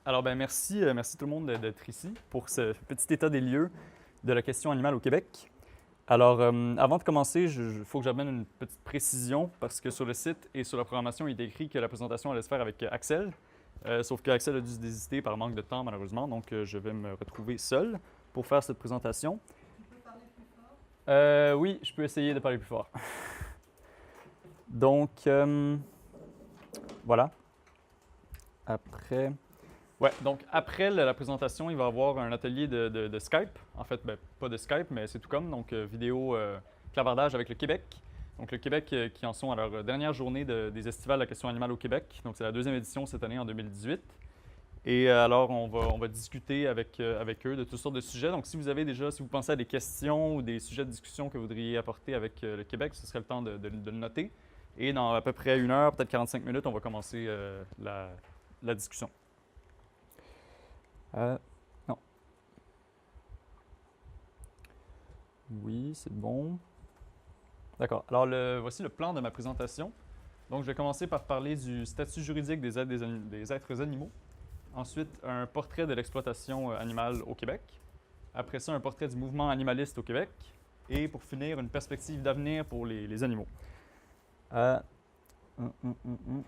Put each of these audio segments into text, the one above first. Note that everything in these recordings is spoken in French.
Alors, merci tout le monde d'être ici pour ce petit état des lieux de la question animale au Québec. Alors, avant de commencer, il faut que j'amène une petite précision parce que sur le site et sur la programmation, il est écrit que la présentation allait se faire avec Axel. Sauf qu'Axel a dû se désister par manque de temps, malheureusement, donc je vais me retrouver seul pour faire cette présentation. Oui, je peux essayer de parler plus fort. Donc, voilà. Après. Ouais, donc après la présentation, il va y avoir un atelier de Skype. En fait, ben, pas de Skype, mais c'est tout comme. Donc, vidéo clavardage avec le Québec. Donc, le Québec qui en sont à leur dernière journée des Estivales de la question animale au Québec. Donc, c'est la deuxième édition cette année en 2018. Et alors, on va discuter avec eux de toutes sortes de sujets. Donc, si vous pensez à des questions ou des sujets de discussion que vous voudriez apporter avec le Québec, ce serait le temps de le noter. Et dans à peu près 1 heure, peut-être 45 minutes, on va commencer la discussion. Non. Oui, c'est bon. D'accord. Alors, voici le plan de ma présentation. Donc, je vais commencer par parler du statut juridique des êtres animaux. Ensuite, un portrait de l'exploitation animale au Québec. Après ça, un portrait du mouvement animaliste au Québec. Et pour finir, une perspective d'avenir pour les animaux. Euh, hum, hum, hum, hum.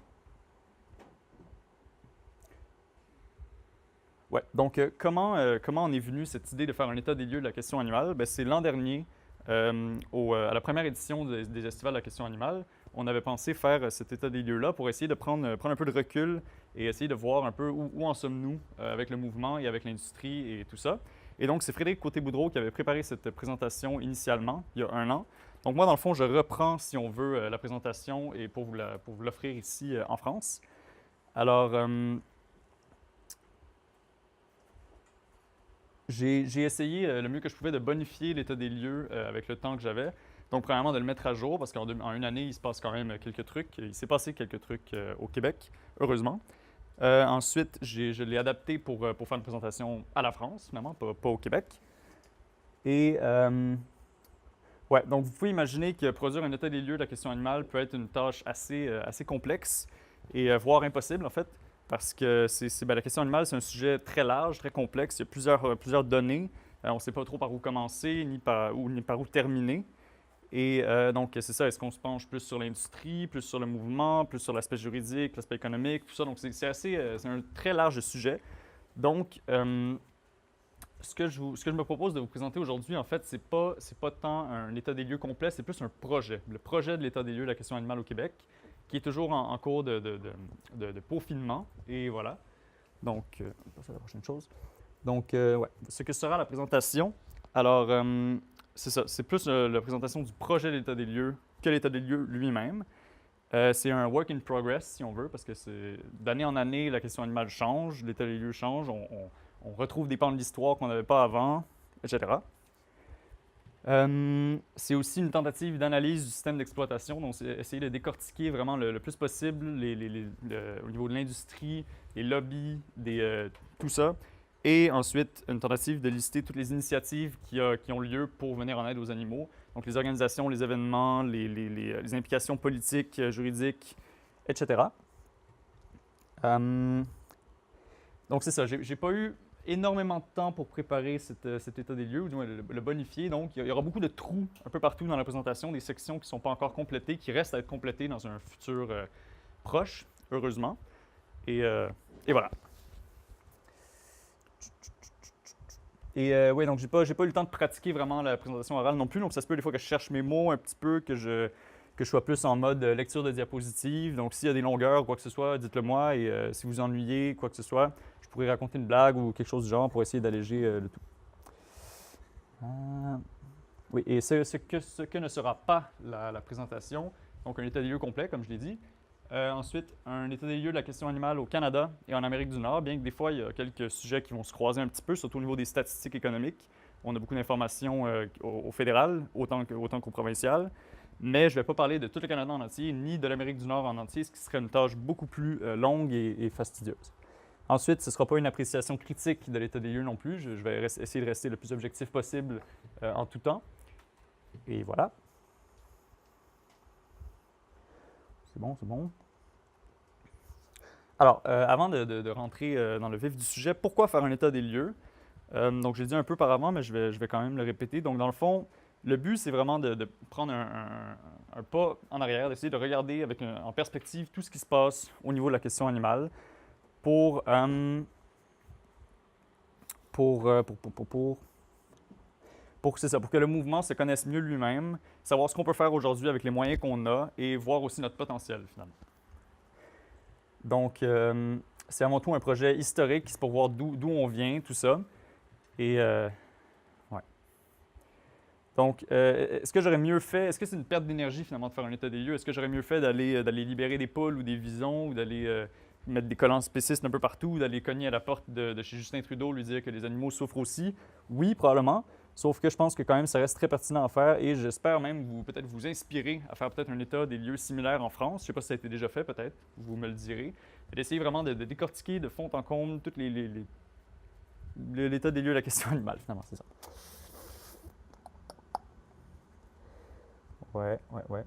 Ouais, donc comment on est venu cette idée de faire un état des lieux de la question animale? Ben, c'est l'an dernier, à la première édition des Estivales de la question animale, on avait pensé faire cet état des lieux-là pour essayer de prendre un peu de recul et essayer de voir un peu où en sommes-nous avec le mouvement et avec l'industrie et tout ça. Et donc, c'est Frédéric Côté-Boudreau qui avait préparé cette présentation initialement, il y a 1 an. Donc, moi, dans le fond, je reprends, si on veut, la présentation et pour vous l'offrir ici en France. Alors, j'ai essayé le mieux que je pouvais de bonifier l'état des lieux avec le temps que j'avais. Donc, premièrement, de le mettre à jour, parce qu'en 1 année, il se passe quand même quelques trucs. Il s'est passé quelques trucs au Québec, heureusement. Ensuite, je l'ai adapté pour faire une présentation à la France, finalement, pas au Québec. Et, ouais, donc vous pouvez imaginer que produire un état des lieux de la question animale peut être une tâche assez complexe et voire impossible, en fait. Parce que la question animale, c'est un sujet très large, très complexe. Il y a plusieurs données. On ne sait pas trop par où commencer, ni par où terminer. Et donc, c'est ça. Est-ce qu'on se penche plus sur l'industrie, plus sur le mouvement, plus sur l'aspect juridique, l'aspect économique, tout ça. Donc, c'est un très large sujet. Donc, ce que je me propose de vous présenter aujourd'hui, en fait, c'est pas tant un état des lieux complet, c'est plus un projet. Le projet de l'état des lieux de la question animale au Québec, qui est toujours en cours de peaufinement. Et voilà. Donc, on passe à la prochaine chose. Donc, ouais, ce que sera la présentation. Alors, c'est ça, c'est plus la présentation du projet de l'état des lieux que l'état des lieux lui-même. C'est un work in progress, si on veut, parce que d'année en année, la question animale change, l'état des lieux change, on retrouve des pans de l'histoire qu'on n'avait pas avant, etc. C'est aussi une tentative d'analyse du système d'exploitation, donc c'est essayer de décortiquer vraiment le plus possible au niveau de l'industrie, les lobbies, tout ça. Et ensuite, une tentative de lister toutes les initiatives qui ont lieu pour venir en aide aux animaux. Donc les organisations, les événements, les implications politiques, juridiques, etc. Donc c'est ça, j'ai pas eu énormément de temps pour préparer cet état des lieux, ou du moins le bonifier. Donc, il y aura beaucoup de trous un peu partout dans la présentation, des sections qui ne sont pas encore complétées, qui restent à être complétées dans un futur proche, heureusement. Et voilà. Et oui, donc j'ai pas eu le temps de pratiquer vraiment la présentation orale non plus, donc ça se peut des fois que je cherche mes mots un petit peu, que je sois plus en mode lecture de diapositives. Donc s'il y a des longueurs ou quoi que ce soit, dites-le moi, et si vous ennuyez, quoi que ce soit, je pourrais raconter une blague ou quelque chose du genre pour essayer d'alléger le tout. Oui, et ce que ne sera pas la présentation, donc un état des lieux complet, comme je l'ai dit. Ensuite, un état des lieux de la question animale au Canada et en Amérique du Nord, bien que des fois, il y a quelques sujets qui vont se croiser un petit peu, surtout au niveau des statistiques économiques. On a beaucoup d'informations au fédéral, autant qu'au provincial. Mais je ne vais pas parler de tout le Canada en entier, ni de l'Amérique du Nord en entier, ce qui serait une tâche beaucoup plus longue et fastidieuse. Ensuite, ce ne sera pas une appréciation critique de l'état des lieux non plus. Je vais essayer de rester le plus objectif possible en tout temps. Et voilà. C'est bon, c'est bon. Alors, avant de rentrer dans le vif du sujet, pourquoi faire un état des lieux? Donc, j'ai dit un peu par avant, mais je vais quand même le répéter. Donc, dans le fond, le but, c'est vraiment de prendre un pas en arrière, d'essayer de regarder en perspective tout ce qui se passe au niveau de la question animale pour, c'est ça, pour que le mouvement se connaisse mieux lui-même, savoir ce qu'on peut faire aujourd'hui avec les moyens qu'on a et voir aussi notre potentiel, finalement. Donc, c'est avant tout un projet historique, c'est pour voir d'où on vient, tout ça. Et, ouais. Donc, est-ce que j'aurais mieux fait, est-ce que c'est une perte d'énergie finalement de faire un état des lieux? Est-ce que j'aurais mieux fait d'aller libérer des poules ou des visons ou d'aller mettre des collants spécistes un peu partout ou d'aller cogner à la porte de chez Justin Trudeau, lui dire que les animaux souffrent aussi? Oui, probablement. Sauf que je pense que quand même, ça reste très pertinent à faire et j'espère même peut-être vous inspirer à faire peut-être un état des lieux similaires en France. Je ne sais pas si ça a été déjà fait, peut-être, vous me le direz. D'essayer vraiment de décortiquer de fond en comble tout l'état des lieux de la question animale, finalement, c'est ça. Ouais, ouais, ouais.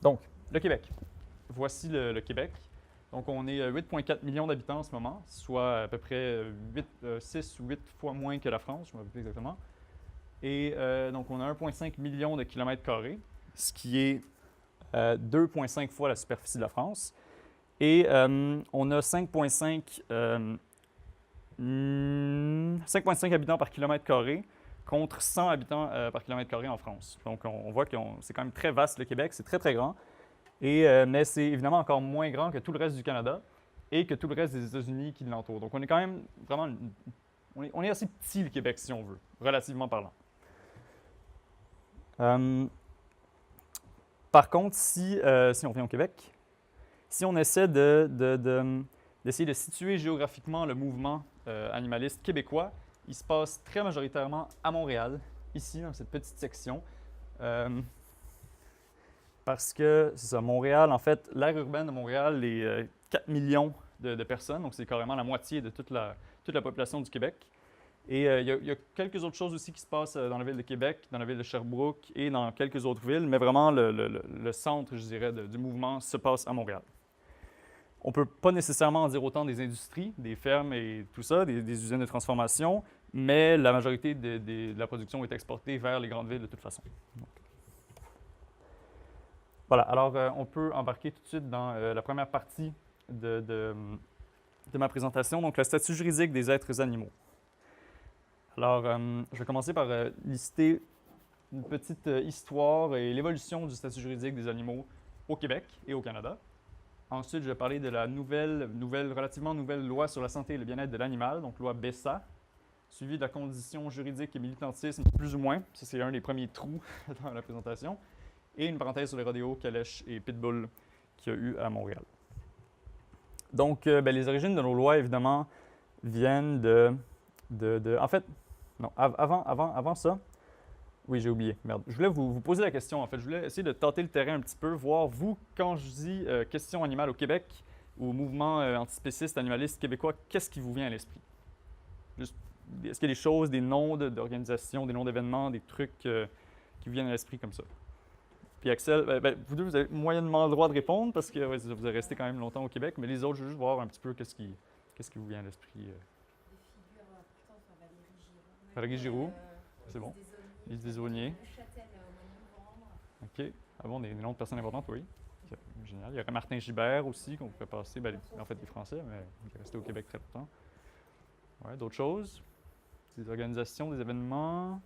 Donc, le Québec. Voici le Québec. Donc, on est 8,4 millions d'habitants en ce moment, soit à peu près 6 ou 8 fois moins que la France, je ne me rappelle plus exactement. Et donc, on a 1,5 million de kilomètres carrés, ce qui est 2,5 fois la superficie de la France. Et on a 5,5 habitants par kilomètre carré contre 100 habitants par kilomètre carré en France. Donc, on voit que c'est quand même très vaste le Québec, c'est très, très grand. Mais c'est évidemment encore moins grand que tout le reste du Canada et que tout le reste des États-Unis qui l'entourent. Donc, on est quand même vraiment. On est assez petit, le Québec, si on veut, relativement parlant. Par contre, si on vient au Québec, si on essaie d'essayer de situer géographiquement le mouvement animaliste québécois, il se passe très majoritairement à Montréal, ici, dans cette petite section. Parce que, c'est ça, Montréal, en fait, l'aire urbaine de Montréal est 4 millions de personnes, donc c'est carrément la moitié de toute la population du Québec. Et il y a quelques autres choses aussi qui se passent dans la ville de Québec, dans la ville de Sherbrooke et dans quelques autres villes, mais vraiment le centre, je dirais, du mouvement se passe à Montréal. On ne peut pas nécessairement en dire autant des industries, des fermes et tout ça, des usines de transformation, mais la majorité de la production est exportée vers les grandes villes de toute façon. Donc, voilà, alors on peut embarquer tout de suite dans la première partie de ma présentation, donc le statut juridique des êtres animaux. Alors, je vais commencer par lister une petite histoire et l'évolution du statut juridique des animaux au Québec et au Canada. Ensuite, je vais parler de la relativement nouvelle loi sur la santé et le bien-être de l'animal, donc loi BESA, suivie de la condition juridique et militantisme, plus ou moins. Ça, c'est un des premiers trous dans la présentation. Et une parenthèse sur les rodéos, calèches et pitbull qu'il y a eu à Montréal. Donc, les origines de nos lois, évidemment, viennent en fait, non, avant ça, oui, j'ai oublié, merde. Je voulais vous poser la question, en fait. Je voulais essayer de tâter le terrain un petit peu, voir, vous, quand je dis question animale au Québec ou mouvement antispéciste animaliste québécois, qu'est-ce qui vous vient à l'esprit? Est-ce qu'il y a des choses, des noms d'organisations, des noms d'événements, des trucs qui vous viennent à l'esprit comme ça? Puis Axel, vous deux, vous avez moyennement le droit de répondre parce que ouais, vous avez resté quand même longtemps au Québec, mais les autres, je veux juste voir un petit peu qu'est-ce qui vous vient à l'esprit. Des figures importantes, Valérie Giroux. Valérie Giroux, c'est bon. Lise Desaulniers. Châtel au mois de novembre. OK. Ah bon, des noms de personnes importantes, oui. Génial. Il y aurait Martin Gibert aussi, qu'on pourrait passer. En fait, des Français, mais il est resté au Québec très longtemps. Ouais, d'autres choses? Des organisations, des événements?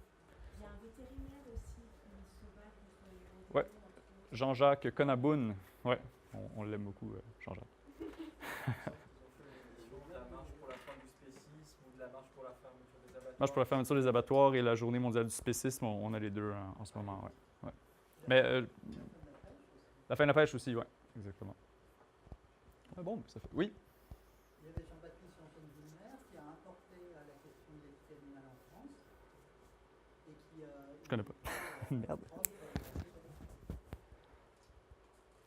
Il y a un vétérinaire aussi qui se bat contre les rodéos. Ouais. Jean-Jacques Conaboun. Ouais, on l'aime beaucoup, Jean-Jacques. De la marche pour la fin du spécisme ou de la marche pour la fermeture des abattoirs. Marche pour la fermeture des abattoirs et la Journée mondiale du spécisme, on a les deux en ce moment, ouais. Ouais. Mais la fin de la pêche aussi, ouais, exactement. Ah bon, ça fait. Oui? Il y avait Jean-Baptiste Janssen-Wimmer qui a importé la question de l'équité animale en France et qui Je connais pas. Merde.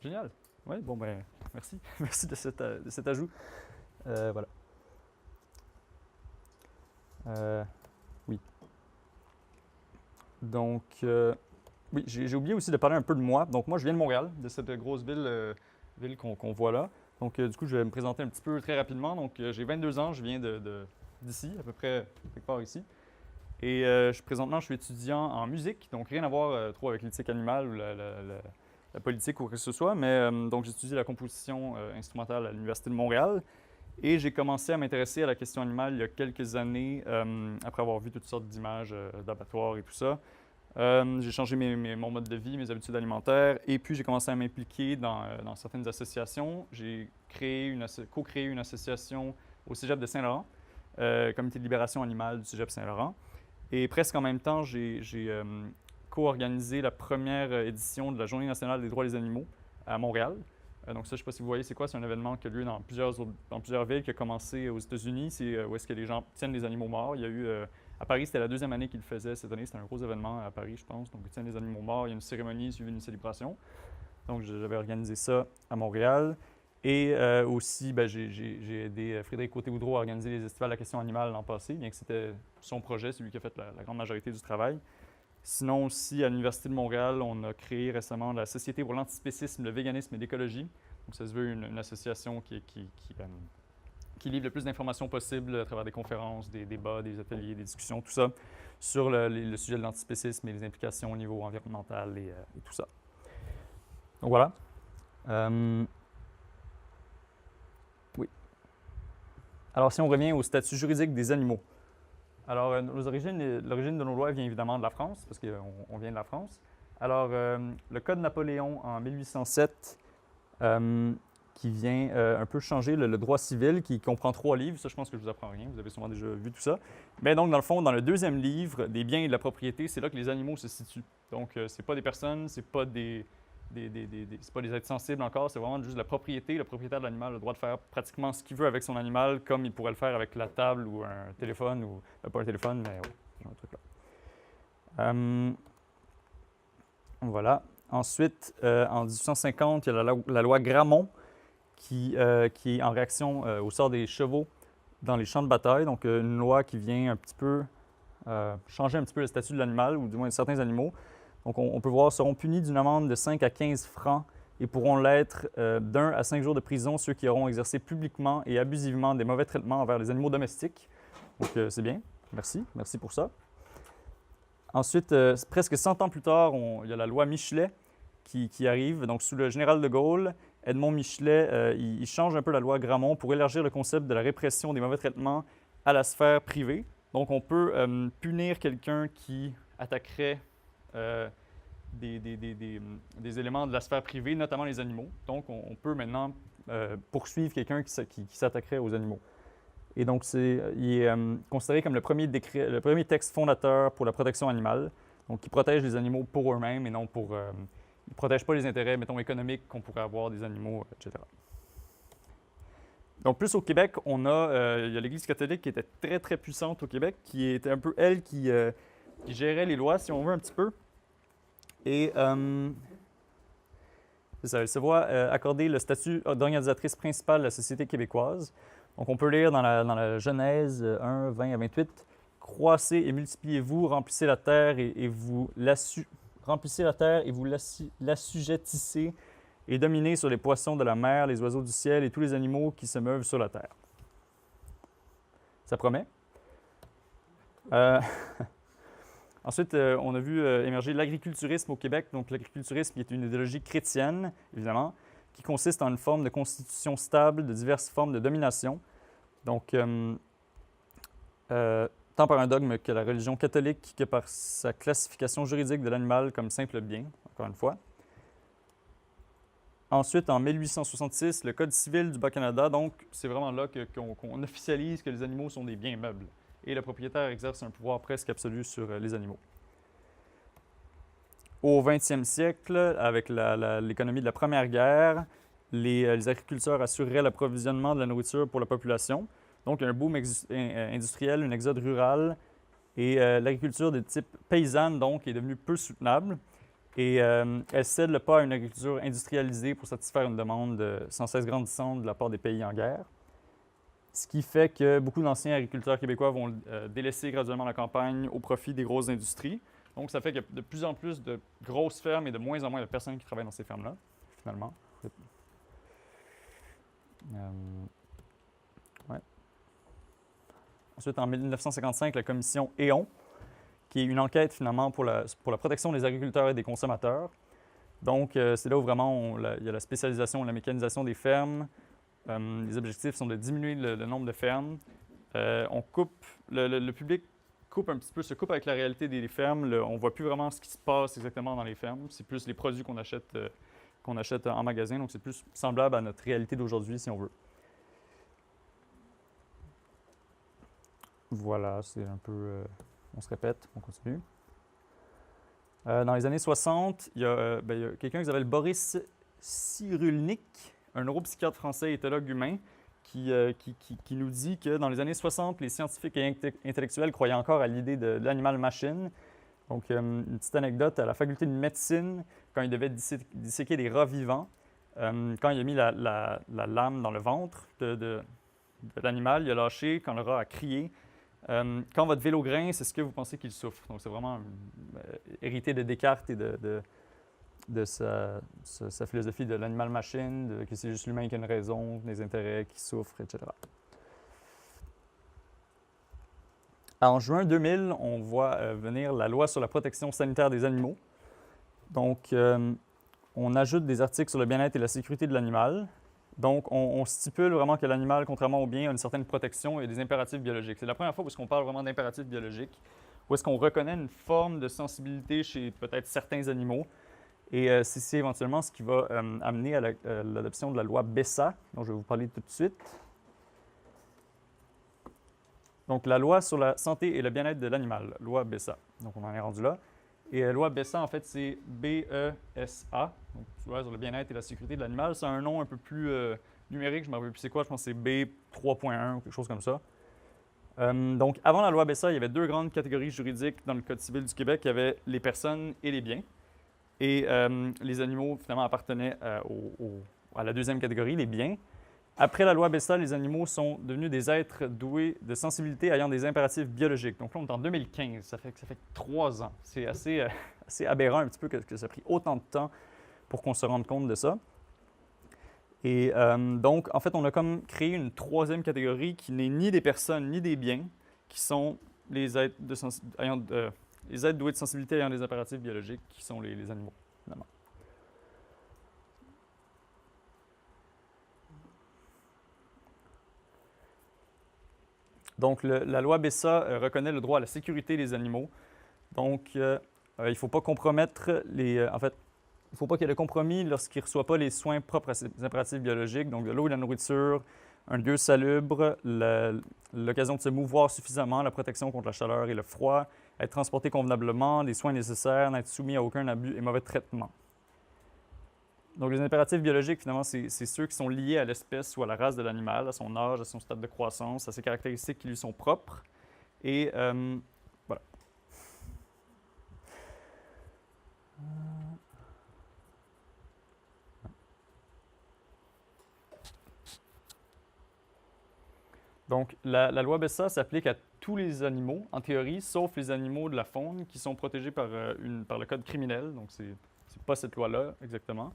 Génial. Oui, bon ben, merci. Merci de cet ajout. Voilà. Oui. Donc, oui, j'ai oublié aussi de parler un peu de moi. Donc, moi, je viens de Montréal, de cette grosse ville ville qu'on voit là. Donc, du coup, je vais me présenter un petit peu très rapidement. Donc, j'ai 22 ans, je viens d'ici, à peu près quelque part ici. Et présentement, je suis étudiant en musique, donc rien à voir trop avec l'éthique animale ou la politique ou quoi que ce soit. Mais donc, j'étudie la composition instrumentale à l'Université de Montréal. Et j'ai commencé à m'intéresser à la question animale il y a quelques années, après avoir vu toutes sortes d'images d'abattoirs et tout ça. J'ai changé mon mode de vie, mes habitudes alimentaires, et puis j'ai commencé à m'impliquer dans certaines associations. J'ai co-créé une association au Cégep de Saint-Laurent, Comité de libération animale du Cégep Saint-Laurent. Et presque en même temps, j'ai co-organisé la première édition de la Journée nationale des droits des animaux à Montréal. Donc ça, je ne sais pas si vous voyez, c'est quoi? C'est un événement qui a lieu dans plusieurs villes, qui a commencé aux États-Unis. C'est où est-ce que les gens tiennent les animaux morts. Il y a eu, à Paris, c'était la deuxième année qu'ils le faisaient cette année. C'était un gros événement à Paris, je pense. Donc, ils tiennent les animaux morts. Il y a une cérémonie suivie d'une célébration. Donc, j'avais organisé ça à Montréal. Et aussi, j'ai aidé Frédéric Côté-Boudreau à organiser les festivals de la question animale l'an passé, bien que c'était son projet, c'est lui qui a fait la grande majorité du travail. Sinon aussi, à l'Université de Montréal, on a créé récemment la Société pour l'antispécisme, le véganisme et l'écologie. Donc, ça se veut une association qui livre le plus d'informations possible à travers des conférences, des débats, des ateliers, des discussions, tout ça, sur le sujet de l'antispécisme et les implications au niveau environnemental et tout ça. Donc, voilà. Oui. Alors, si on revient au statut juridique des animaux. Alors, l'origine de nos lois vient évidemment de la France, parce qu'on vient de la France. Alors, le Code Napoléon en 1807, qui vient un peu changer le droit civil, qui comprend 3 livres. Ça, je pense que je ne vous apprends rien, vous avez sûrement déjà vu tout ça. Mais donc, dans le fond, dans le deuxième livre, des biens et de la propriété, c'est là que les animaux se situent. Donc, ce n'est pas des personnes, ce n'est pas c'est pas des êtres sensibles encore, c'est vraiment juste la propriété. Le propriétaire de l'animal a le droit de faire pratiquement ce qu'il veut avec son animal, comme il pourrait le faire avec la table ou un téléphone, ou pas un téléphone, mais ouais, un truc là. Voilà. Ensuite, en 1850, il y a la loi Grammont qui est en réaction au sort des chevaux dans les champs de bataille. Donc, une loi qui vient un petit peu changer un petit peu le statut de l'animal, ou du moins de certains animaux. Donc, on peut voir, seront punis d'une amende de 5 à 15 francs et pourront l'être d'1 à 5 jours de prison ceux qui auront exercé publiquement et abusivement des mauvais traitements envers les animaux domestiques. Donc, c'est bien. Merci. Merci pour ça. Ensuite, presque 100 ans plus tard, il y a la loi Michelet qui arrive. Donc, sous le général de Gaulle, Edmond Michelet, il change un peu la loi Grammont pour élargir le concept de la répression des mauvais traitements à la sphère privée. Donc, on peut punir quelqu'un qui attaquerait des éléments de la sphère privée, notamment les animaux. Donc, on peut maintenant poursuivre quelqu'un qui s'attaquerait aux animaux. Et donc, il est considéré comme le premier texte fondateur pour la protection animale, donc qui protège les animaux pour eux-mêmes et non pour... il ne protège pas les intérêts, mettons, économiques qu'on pourrait avoir des animaux, etc. Donc, plus au Québec, il y a l'Église catholique qui était très, très puissante au Québec, qui était un peu elle qui gérait les lois, si on veut, un petit peu. Et c'est ça, elle se voit accorder le statut d'organisatrice principale de la société québécoise. Donc, on peut lire dans la Genèse 1, 20 à 28, « Croissez et multipliez-vous, remplissez la terre et vous l'assujettissez et dominez sur les poissons de la mer, les oiseaux du ciel et tous les animaux qui se meuvent sur la terre. » Ça promet. Ensuite, on a vu émerger l'agriculturisme au Québec. Donc, l'agriculturisme est une idéologie chrétienne, évidemment, qui consiste en une forme de constitution stable de diverses formes de domination. Donc, tant par un dogme que la religion catholique que par sa classification juridique de l'animal comme simple bien, encore une fois. Ensuite, en 1866, le Code civil du Bas-Canada, donc, c'est vraiment là qu'on officialise que les animaux sont des biens meubles. Et le propriétaire exerce un pouvoir presque absolu sur les animaux. Au 20e siècle, avec l'économie de la Première Guerre, les agriculteurs assureraient l'approvisionnement de la nourriture pour la population. Donc, un boom industriel, un exode rural, et l'agriculture de type paysanne, donc, est devenue peu soutenable. Et elle cède le pas à une agriculture industrialisée pour satisfaire une demande sans cesse grandissante de la part des pays en guerre. Ce qui fait que beaucoup d'anciens agriculteurs québécois vont délaisser graduellement la campagne au profit des grosses industries. Donc, ça fait qu'il y a de plus en plus de grosses fermes et de moins en moins de personnes qui travaillent dans ces fermes-là, finalement. Ouais. Ensuite, en 1955, la commission E.ON, qui est une enquête finalement pour la protection des agriculteurs et des consommateurs. Donc, c'est là où vraiment il y a la spécialisation, la mécanisation des fermes. Les objectifs sont de diminuer le nombre de fermes. On coupe, le public se coupe avec la réalité des fermes. On ne voit plus vraiment ce qui se passe exactement dans les fermes. C'est plus les produits qu'on achète en magasin. Donc, c'est plus semblable à notre réalité d'aujourd'hui, si on veut. Voilà, c'est un peu... on se répète, on continue. Dans les années 60, il y a quelqu'un qui s'appelle Boris Cyrulnik, un neuropsychiatre français éthologue humain, qui nous dit que dans les années 60, les scientifiques et intellectuels croyaient encore à l'idée de l'animal-machine. Donc, une petite anecdote, à la faculté de médecine, quand il devait disséquer des rats vivants, quand il a mis la lame dans le ventre de l'animal, il a lâché quand le rat a crié. Quand votre vélo grince, est-ce que vous pensez qu'il souffre? Donc, c'est vraiment hérité de Descartes et de sa philosophie de l'animal-machine, que c'est juste l'humain qui a une raison, des intérêts, qui souffre, etc. En juin 2000, on voit venir la loi sur la protection sanitaire des animaux. Donc, on ajoute des articles sur le bien-être et la sécurité de l'animal. Donc, on stipule vraiment que l'animal, contrairement au bien, a une certaine protection et des impératifs biologiques. C'est la première fois où on parle vraiment d'impératifs biologiques, où est-ce qu'on reconnaît une forme de sensibilité chez peut-être certains animaux. Et c'est éventuellement ce qui va amener à l'adoption de la loi BESA, dont je vais vous parler tout de suite. Donc, la loi sur la santé et le bien-être de l'animal, loi BESA. Donc, on en est rendu là. Et loi BESA, en fait, c'est B-E-S-A, donc loi sur le bien-être et la sécurité de l'animal. C'est un nom un peu plus numérique, je ne me rappelle plus c'est quoi, je pense que c'est B3.1 ou quelque chose comme ça. Donc, avant la loi BESA, il y avait deux grandes catégories juridiques dans le Code civil du Québec. Il y avait les personnes et les biens. Et les animaux, finalement, appartenaient à la deuxième catégorie, les biens. Après la loi BESA, les animaux sont devenus des êtres doués de sensibilité ayant des impératifs biologiques. Donc là, on est en 2015, ça fait 3 ans. C'est assez aberrant un petit peu que ça a pris autant de temps pour qu'on se rende compte de ça. Et donc, en fait, on a comme créé une troisième catégorie qui n'est ni des personnes ni des biens, qui sont les êtres, les êtres doués de sensibilité ayant des impératifs biologiques, qui sont les animaux, finalement. Donc, la loi BESA reconnaît le droit à la sécurité des animaux. Donc, il ne faut pas compromettre en fait, il ne faut pas qu'il y ait de compromis lorsqu'il ne reçoit pas les soins propres à ses impératifs biologiques, donc de l'eau et de la nourriture, un lieu salubre, l'occasion de se mouvoir suffisamment, la protection contre la chaleur et le froid, être transporté convenablement, les soins nécessaires, n'être soumis à aucun abus et mauvais traitement. Donc, les impératifs biologiques, finalement, c'est ceux qui sont liés à l'espèce ou à la race de l'animal, à son âge, à son stade de croissance, à ses caractéristiques qui lui sont propres. Et voilà. Donc, la loi BESA s'applique à tous les animaux, en théorie, sauf les animaux de la faune qui sont protégés par le code criminel. Donc, c'est pas cette loi-là exactement.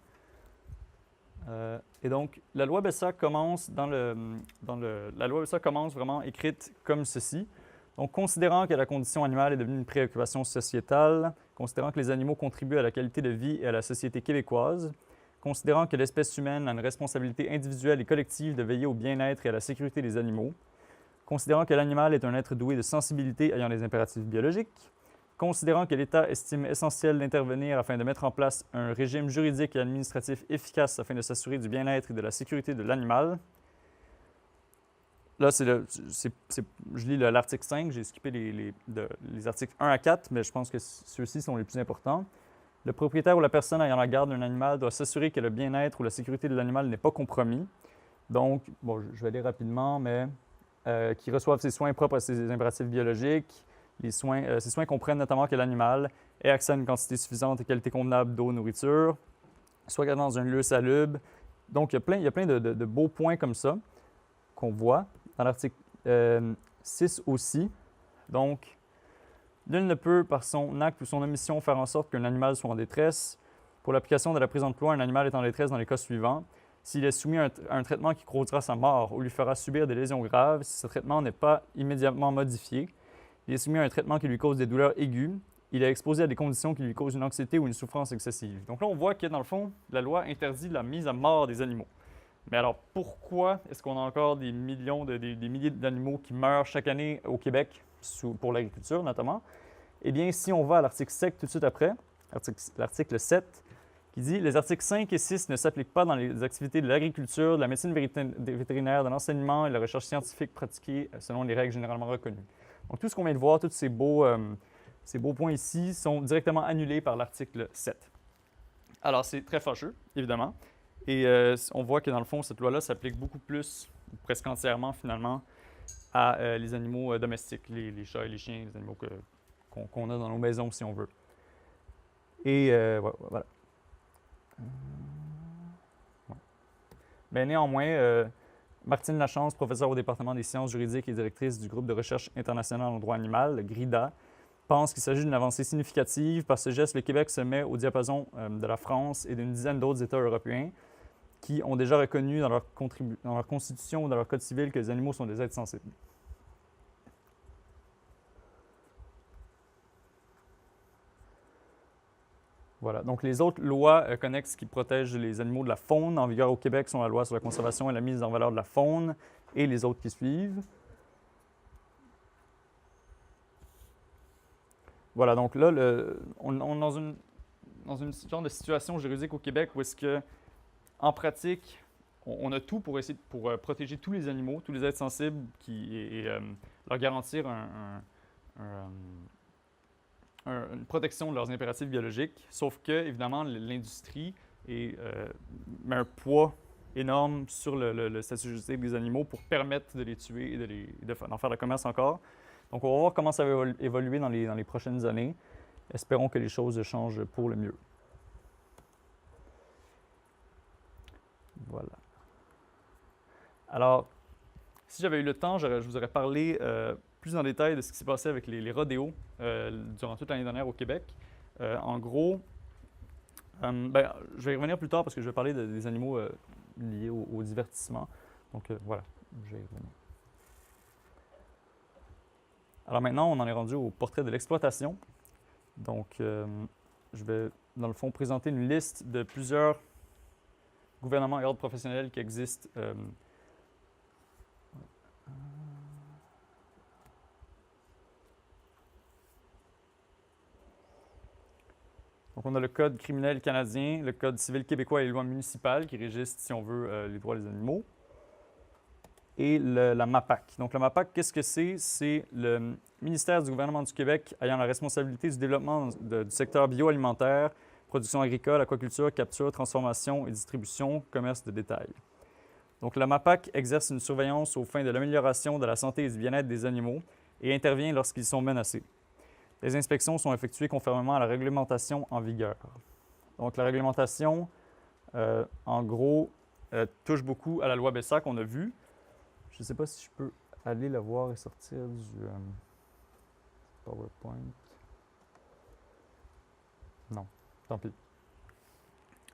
Et donc, la loi BESA commence la loi BESA commence vraiment écrite comme ceci. Donc, considérant que la condition animale est devenue une préoccupation sociétale, considérant que les animaux contribuent à la qualité de vie et à la société québécoise, considérant que l'espèce humaine a une responsabilité individuelle et collective de veiller au bien-être et à la sécurité des animaux, considérant que l'animal est un être doué de sensibilité ayant des impératifs biologiques, considérant que l'État estime essentiel d'intervenir afin de mettre en place un régime juridique et administratif efficace afin de s'assurer du bien-être et de la sécurité de l'animal. Là, je lis l'article 5, j'ai skippé les articles 1 à 4, mais je pense que ceux-ci sont les plus importants. Le propriétaire ou la personne ayant la garde d'un animal doit s'assurer que le bien-être ou la sécurité de l'animal n'est pas compromis. Donc, bon, je vais aller rapidement, mais qui reçoivent ses soins propres à ses impératifs biologiques. Ces soins comprennent notamment que l'animal ait accès à une quantité suffisante et qualité convenable d'eau, nourriture, soit dans un lieu salubre. Donc, il y a plein de beaux points comme ça qu'on voit dans l'article 6 aussi. Donc, nul ne peut, par son acte ou son omission, faire en sorte qu'un animal soit en détresse. Pour l'application de la présente loi, un animal est en détresse dans les cas suivants. s'il est soumis à un traitement qui causera sa mort ou lui fera subir des lésions graves, si ce traitement n'est pas immédiatement modifié, il est soumis à un traitement qui lui cause des douleurs aiguës, il est exposé à des conditions qui lui causent une anxiété ou une souffrance excessive. Donc là, on voit que dans le fond, la loi interdit la mise à mort des animaux. Mais alors, pourquoi est-ce qu'on a encore des milliers d'animaux qui meurent chaque année au Québec, pour l'agriculture notamment? Eh bien, si on va à l'article 7 tout de suite après, l'article 7, qui dit « Les articles 5 et 6 ne s'appliquent pas dans les activités de l'agriculture, de la médecine vétérinaire, de l'enseignement et de la recherche scientifique pratiquée selon les règles généralement reconnues. » Donc, tout ce qu'on vient de voir, tous ces beaux points ici, sont directement annulés par l'article 7. Alors, c'est très fâcheux, évidemment. Et on voit que dans le fond, cette loi-là s'applique beaucoup plus, presque entièrement finalement, à les animaux domestiques, les chats et les chiens, les animaux qu'on a dans nos maisons, si on veut. Et voilà. Mais néanmoins, Martine Lachance, professeure au département des sciences juridiques et directrice du groupe de recherche international en droit animal, le GRIDA, pense qu'il s'agit d'une avancée significative. Par ce geste, le Québec se met au diapason de la France et d'une dizaine d'autres États européens qui ont déjà reconnu dans leur constitution ou dans leur code civil que les animaux sont des êtres sensibles. Voilà. Donc, les autres lois connexes qui protègent les animaux de la faune en vigueur au Québec sont la loi sur la conservation et la mise en valeur de la faune et les autres qui suivent. Voilà. Donc là, on est dans une genre de situation juridique au Québec où est-ce que, en pratique, on a tout pour essayer pour protéger tous les animaux, tous les êtres sensibles et leur garantir une protection de leurs impératifs biologiques, sauf que, évidemment, l'industrie met un poids énorme sur le statut juridique des animaux pour permettre de les tuer et d'en faire le commerce encore. Donc, on va voir comment ça va évoluer dans les prochaines années. Espérons que les choses changent pour le mieux. Voilà. Alors, si j'avais eu le temps, je vous aurais parlé plus en détail de ce qui s'est passé avec les rodéos durant toute l'année dernière au Québec. En gros, je vais y revenir plus tard parce que je vais parler des animaux liés au divertissement. Donc voilà, je vais y revenir. Alors maintenant, on en est rendu au portrait de l'exploitation. Donc, je vais, dans le fond, présenter une liste de plusieurs gouvernements et ordres professionnels qui existent Donc, on a le Code criminel canadien, le Code civil québécois et les lois municipales qui régissent, si on veut, les droits des animaux. Et la MAPAC. Donc, la MAPAC, qu'est-ce que c'est? C'est le ministère du gouvernement du Québec ayant la responsabilité du développement du secteur bioalimentaire, production agricole, aquaculture, capture, transformation et distribution, commerce de détail. Donc, la MAPAC exerce une surveillance aux fins de l'amélioration de la santé et du bien-être des animaux et intervient lorsqu'ils sont menacés. Les inspections sont effectuées conformément à la réglementation en vigueur. Donc, la réglementation, en gros, touche beaucoup à la loi BESA qu'on a vue. Je ne sais pas si je peux aller la voir et sortir du PowerPoint. Non, tant pis.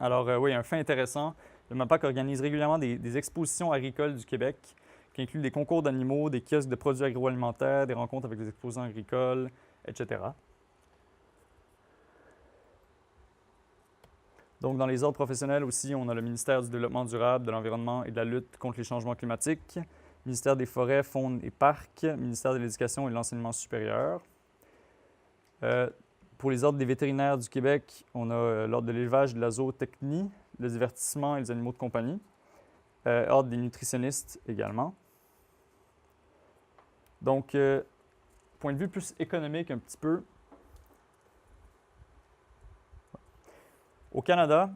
Alors, oui, un fait intéressant. Le MAPAC organise régulièrement des expositions agricoles du Québec qui incluent des concours d'animaux, des kiosques de produits agroalimentaires, des rencontres avec des exposants agricoles, etc. Donc, dans les ordres professionnels aussi, on a le ministère du Développement durable, de l'Environnement et de la lutte contre les changements climatiques, ministère des Forêts, Faune et Parcs, ministère de l'Éducation et de l'Enseignement supérieur. Pour les ordres des vétérinaires du Québec, on a l'ordre de l'élevage, de la zootechnie, le divertissement et les animaux de compagnie. Ordre des nutritionnistes également. Donc, point de vue plus économique un petit peu. Au Canada,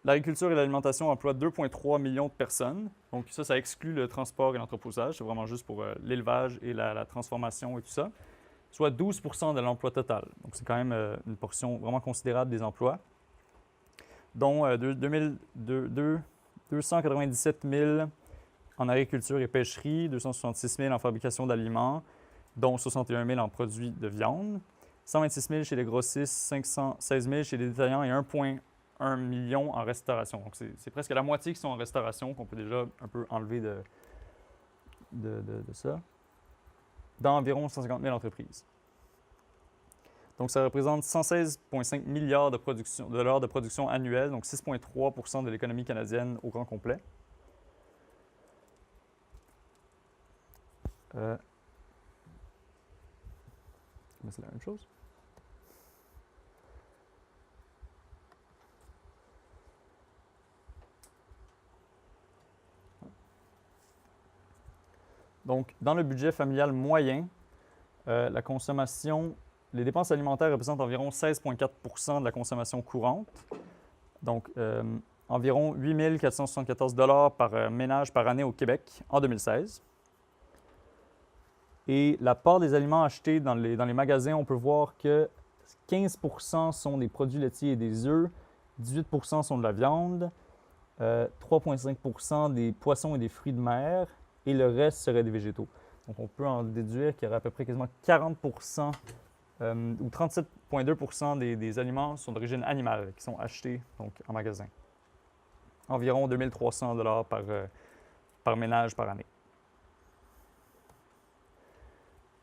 l'agriculture et l'alimentation emploient 2,3 millions de personnes. Donc ça exclut le transport et l'entreposage. C'est vraiment juste pour l'élevage et la transformation et tout ça. Soit 12% de l'emploi total. Donc c'est quand même une portion vraiment considérable des emplois. Dont 297 000 en agriculture et pêcherie, 266 000 en fabrication d'aliments, dont 61 000 en produits de viande, 126 000 chez les grossistes, 516 000 chez les détaillants et 1,1 1 million en restauration. Donc, c'est presque la moitié qui sont en restauration, qu'on peut déjà un peu enlever de ça, dans environ 150 000 entreprises. Donc, ça représente 116,5 milliards de dollars de production annuelle, donc 6,3 % de l'économie canadienne au grand complet. Mais c'est la même chose. Donc, dans le budget familial moyen, la consommation, les dépenses alimentaires représentent environ 16,4 % de la consommation courante. Donc, environ 8 474 $ par ménage par année au Québec en 2016. Et la part des aliments achetés dans les magasins, on peut voir que 15 % sont des produits laitiers et des œufs, 18 % sont de la viande, 3,5 % des poissons et des fruits de mer, et le reste serait des végétaux. Donc, on peut en déduire qu'il y aurait à peu près quasiment 40 % ou 37,2 % des aliments sont d'origine animale qui sont achetés donc, en magasin. Environ 2 300 $ par ménage par année.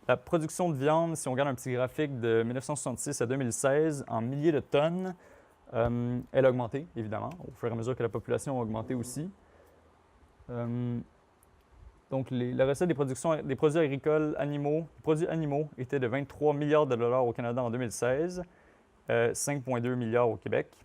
La production de viande, si on regarde un petit graphique de 1966 à 2016, en milliers de tonnes, elle a augmenté, évidemment, au fur et à mesure que la population a augmenté aussi. Donc, la recette des produits agricoles produits animaux était de 23 milliards de dollars au Canada en 2016, 5,2 milliards au Québec,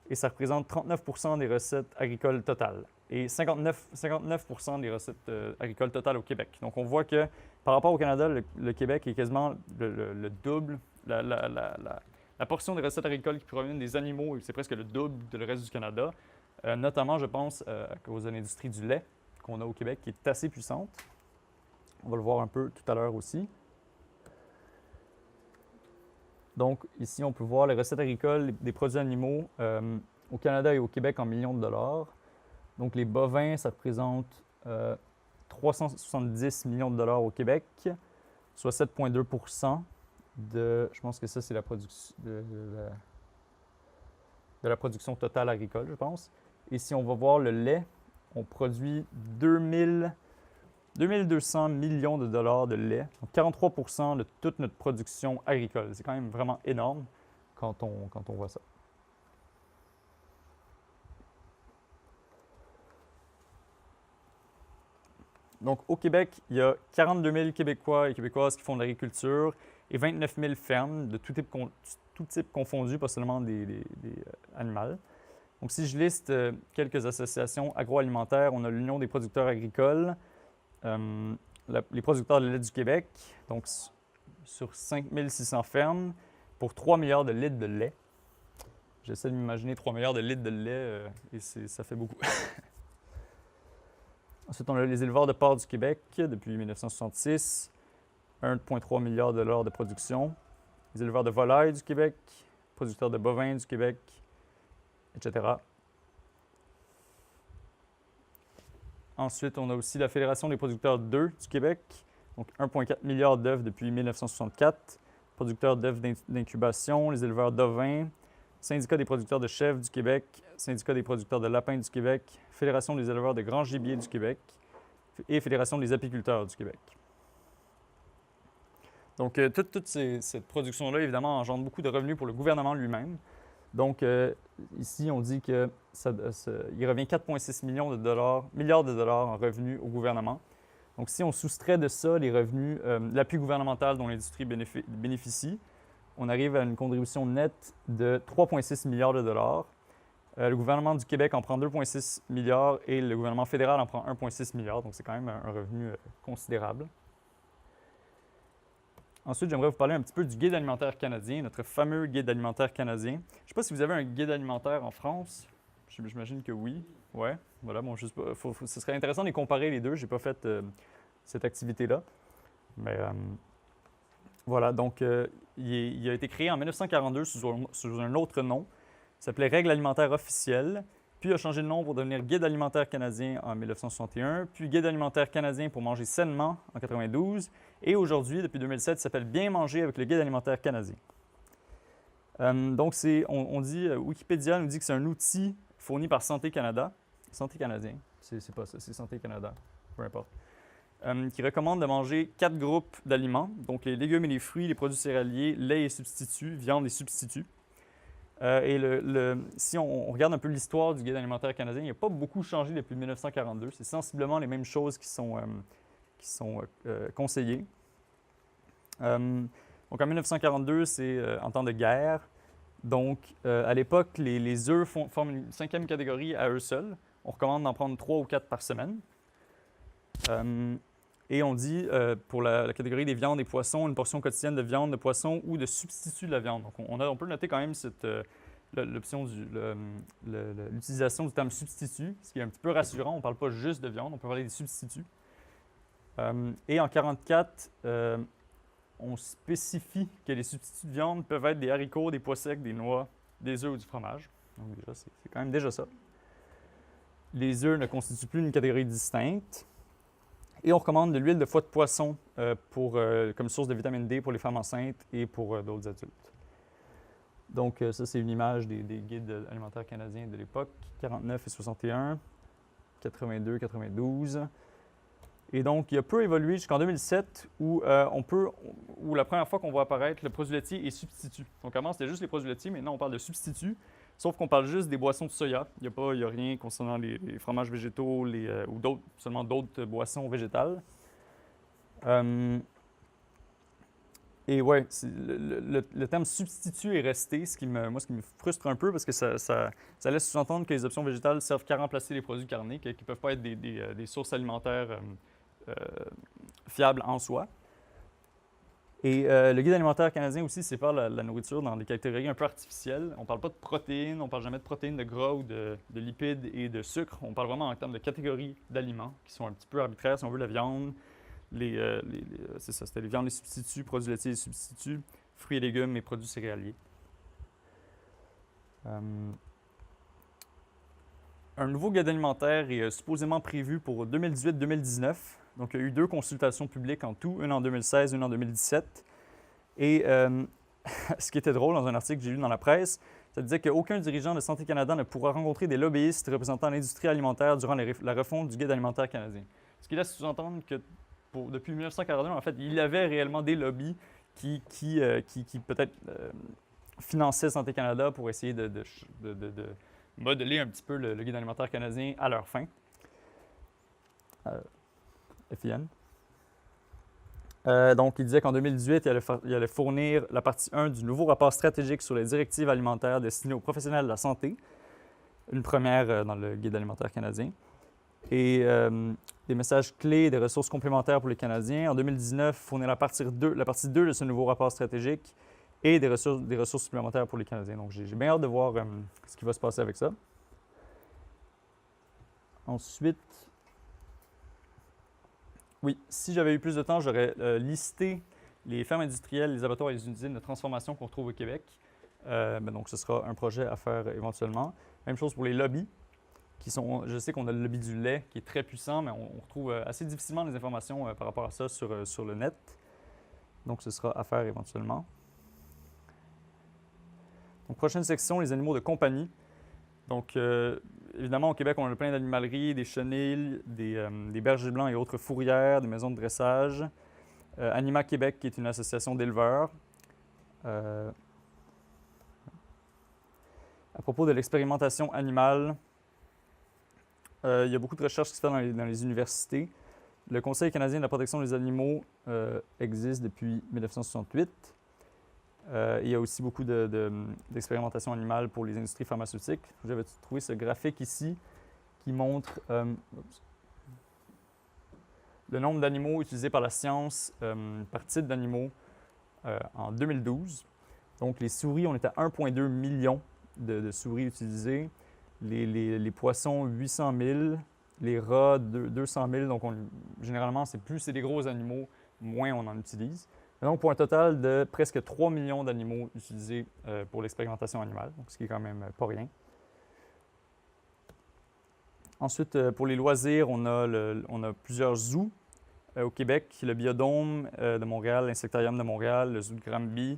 et ça représente 39 % des recettes agricoles totales et 59 % des recettes agricoles totales au Québec. Donc, on voit que par rapport au Canada, le Québec est quasiment le double. La portion des recettes agricoles qui proviennent des animaux, c'est presque le double de le reste du Canada. Notamment, je pense, à cause de l'industrie du lait qu'on a au Québec, qui est assez puissante. On va le voir un peu tout à l'heure aussi. Donc, ici, on peut voir les recettes agricoles des produits animaux au Canada et au Québec en millions de dollars. Donc, les bovins, ça représente 370 millions de dollars au Québec, soit 7,2 % de... Je pense que ça, c'est la production de la production totale agricole, je pense. Et si on va voir le lait, on produit 2200 millions de dollars de lait, donc 43 % de toute notre production agricole. C'est quand même vraiment énorme quand on voit ça. Donc, au Québec, il y a 42 000 Québécois et Québécoises qui font de l'agriculture et 29 000 fermes de tout type confondu, pas seulement des animales. Donc, si je liste quelques associations agroalimentaires, on a l'Union des producteurs agricoles, les producteurs de lait du Québec, donc sur 5 600 fermes, pour 3 milliards de litres de lait. J'essaie de m'imaginer 3 milliards de litres de lait et ça fait beaucoup. Ensuite, on a les éleveurs de porc du Québec depuis 1966, 1,3 milliard de dollars de production. Les éleveurs de volailles du Québec, producteurs de bovins du Québec, etc. Ensuite, on a aussi la Fédération des producteurs d'œufs du Québec, donc 1,4 milliard d'œufs depuis 1964, producteurs d'œufs d'incubation, les éleveurs d'ovins, Syndicat des producteurs de chèvres du Québec, Syndicat des producteurs de lapins du Québec, Fédération des éleveurs de grand gibier du Québec et Fédération des apiculteurs du Québec. Donc, toute cette production-là, évidemment, engendre beaucoup de revenus pour le gouvernement lui-même. Donc, ici, on dit qu'il revient 4,6 milliards de dollars en revenus au gouvernement. Donc, si on soustrait de ça les revenus, l'appui gouvernemental dont l'industrie bénéficie, on arrive à une contribution nette de 3,6 milliards de dollars. Le gouvernement du Québec en prend 2,6 milliards et le gouvernement fédéral en prend 1,6 milliard. Donc, c'est quand même un revenu considérable. Ensuite, j'aimerais vous parler un petit peu du guide alimentaire canadien, notre fameux guide alimentaire canadien. Je ne sais pas si vous avez un guide alimentaire en France. J'imagine que oui. Ouais. Voilà. Bon, ce serait intéressant de les comparer les deux. Je n'ai pas fait cette activité-là. Mais voilà. Donc, il a été créé en 1942 sous un autre nom. Il s'appelait Règles alimentaires officielles. Puis, il a changé de nom pour devenir Guide alimentaire canadien en 1961. Puis, Guide alimentaire canadien pour manger sainement en 1992. Et aujourd'hui, depuis 2007, il s'appelle Bien manger avec le Guide alimentaire canadien. Donc, on dit, Wikipédia nous dit que c'est un outil fourni par Santé Canada, Santé Canadien, c'est pas ça, c'est Santé Canada, peu importe, qui recommande de manger 4 groupes d'aliments, donc les légumes et les fruits, les produits céréaliers, lait et substituts, viande et substituts. Si on regarde un peu l'histoire du Guide alimentaire canadien, il n'a pas beaucoup changé depuis 1942. C'est sensiblement les mêmes choses qui sont conseillées. Donc en 1942, c'est en temps de guerre. Donc à l'époque, les œufs forment une 5e catégorie à eux seuls. On recommande d'en prendre 3 ou 4 par semaine. Et on dit, pour la catégorie des viandes et poissons, une portion quotidienne de viande, de poisson ou de substitut de la viande. Donc, on peut noter quand même l'option l'utilisation du terme substitut, ce qui est un petit peu rassurant. On ne parle pas juste de viande, on peut parler des substituts. Et en 1944, on spécifie que les substituts de viande peuvent être des haricots, des pois secs, des noix, des œufs ou du fromage. Donc, déjà, c'est quand même déjà ça. Les œufs ne constituent plus une catégorie distincte. Et on recommande de l'huile de foie de poisson comme source de vitamine D pour les femmes enceintes et pour d'autres adultes. Donc, ça, c'est une image des guides alimentaires canadiens de l'époque, 49 et 61, 82, 92. Et donc, il a peu évolué jusqu'en 2007 où la première fois qu'on voit apparaître le produit laitier et substitut. Donc, avant, c'était juste les produits laitiers, maintenant, on parle de substituts. Sauf qu'on parle juste des boissons de soya. Il n'y a rien concernant les fromages végétaux ou seulement d'autres boissons végétales. Et ouais, le terme substitut est resté, ce qui me frustre un peu parce que ça laisse sous-entendre que les options végétales servent qu'à remplacer les produits carnés, qui ne peuvent pas être des sources alimentaires fiables en soi. Et le Guide alimentaire canadien aussi sépare la nourriture dans des catégories un peu artificielles. On ne parle pas de protéines, on ne parle jamais de protéines, de gras ou de lipides et de sucre. On parle vraiment en termes de catégories d'aliments qui sont un petit peu arbitraires. Si on veut, la viande, c'est ça, c'était les viandes, les substituts, produits laitiers et substituts, fruits et légumes et produits céréaliers. Un nouveau guide alimentaire est supposément prévu pour 2018-2019. Donc, il y a eu 2 consultations publiques en tout, une en 2016, une en 2017. Et ce qui était drôle dans un article que j'ai lu dans la presse, ça disait qu'aucun dirigeant de Santé Canada ne pourra rencontrer des lobbyistes représentant l'industrie alimentaire durant la refonte du Guide alimentaire canadien. Ce qui laisse sous-entendre que depuis 1941, en fait, il y avait réellement des lobbies qui peut-être finançaient Santé Canada pour essayer de modeler un petit peu le Guide alimentaire canadien à leur fin. FIN. Donc, il disait qu'en 2018, il allait fournir la partie 1 du nouveau rapport stratégique sur les directives alimentaires destinées aux professionnels de la santé, une première dans le Guide alimentaire canadien, et des messages clés et des ressources complémentaires pour les Canadiens. En 2019, fournir la partie 2 de ce nouveau rapport stratégique et des ressources supplémentaires pour les Canadiens. Donc, j'ai bien hâte de voir ce qui va se passer avec ça. Ensuite, oui, si j'avais eu plus de temps, j'aurais listé les fermes industrielles, les abattoirs et les usines de transformation qu'on retrouve au Québec. Donc, ce sera un projet à faire éventuellement. Même chose pour les lobbies, je sais qu'on a le lobby du lait qui est très puissant, mais on retrouve assez difficilement des informations par rapport à ça sur le net. Donc, ce sera à faire éventuellement. Donc, prochaine section, les animaux de compagnie. Donc, évidemment, au Québec, on a plein d'animaleries, des chenilles, des bergers blancs et autres fourrières, des maisons de dressage. Anima Québec, qui est une association d'éleveurs. À propos de l'expérimentation animale, il y a beaucoup de recherches qui se font dans les universités. Le Conseil canadien de la protection des animaux existe depuis 1968. Il y a aussi beaucoup d'expérimentation animale pour les industries pharmaceutiques. J'avais trouvé ce graphique ici qui montre le nombre d'animaux utilisés par la science par type d'animaux en 2012. Donc, les souris, on était à 1,2 million de souris utilisées. Les poissons, 800 000. Les rats, 200 000. Donc, généralement, plus c'est des gros animaux, moins on en utilise. Donc, pour un total de presque 3 millions d'animaux utilisés pour l'expérimentation animale, donc ce qui est quand même pas rien. Ensuite, pour les loisirs, on a plusieurs zoos au Québec, le Biodôme de Montréal, l'Insectarium de Montréal, le zoo de Granby,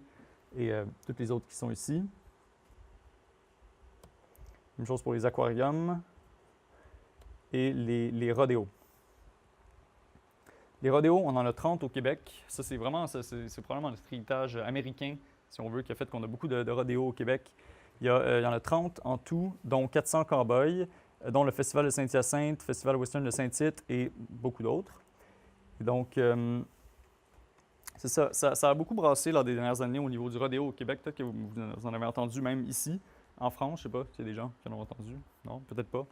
et toutes les autres qui sont ici. Même chose pour les aquariums et les rodéos. Les rodéos, on en a 30 au Québec. Ça, c'est probablement notre héritage américain, si on veut, qui a fait qu'on a beaucoup de rodéos au Québec. Il y en a 30 en tout, dont 400 cow-boys, dont le Festival de Saint-Hyacinthe, le Festival Western de Saint-Tite et beaucoup d'autres. Et donc, c'est ça. Ça a beaucoup brassé lors des dernières années au niveau du rodéo au Québec. Peut-être que vous en avez entendu même ici, en France. Je ne sais pas s'il y a des gens qui en ont entendu. Non, peut-être pas.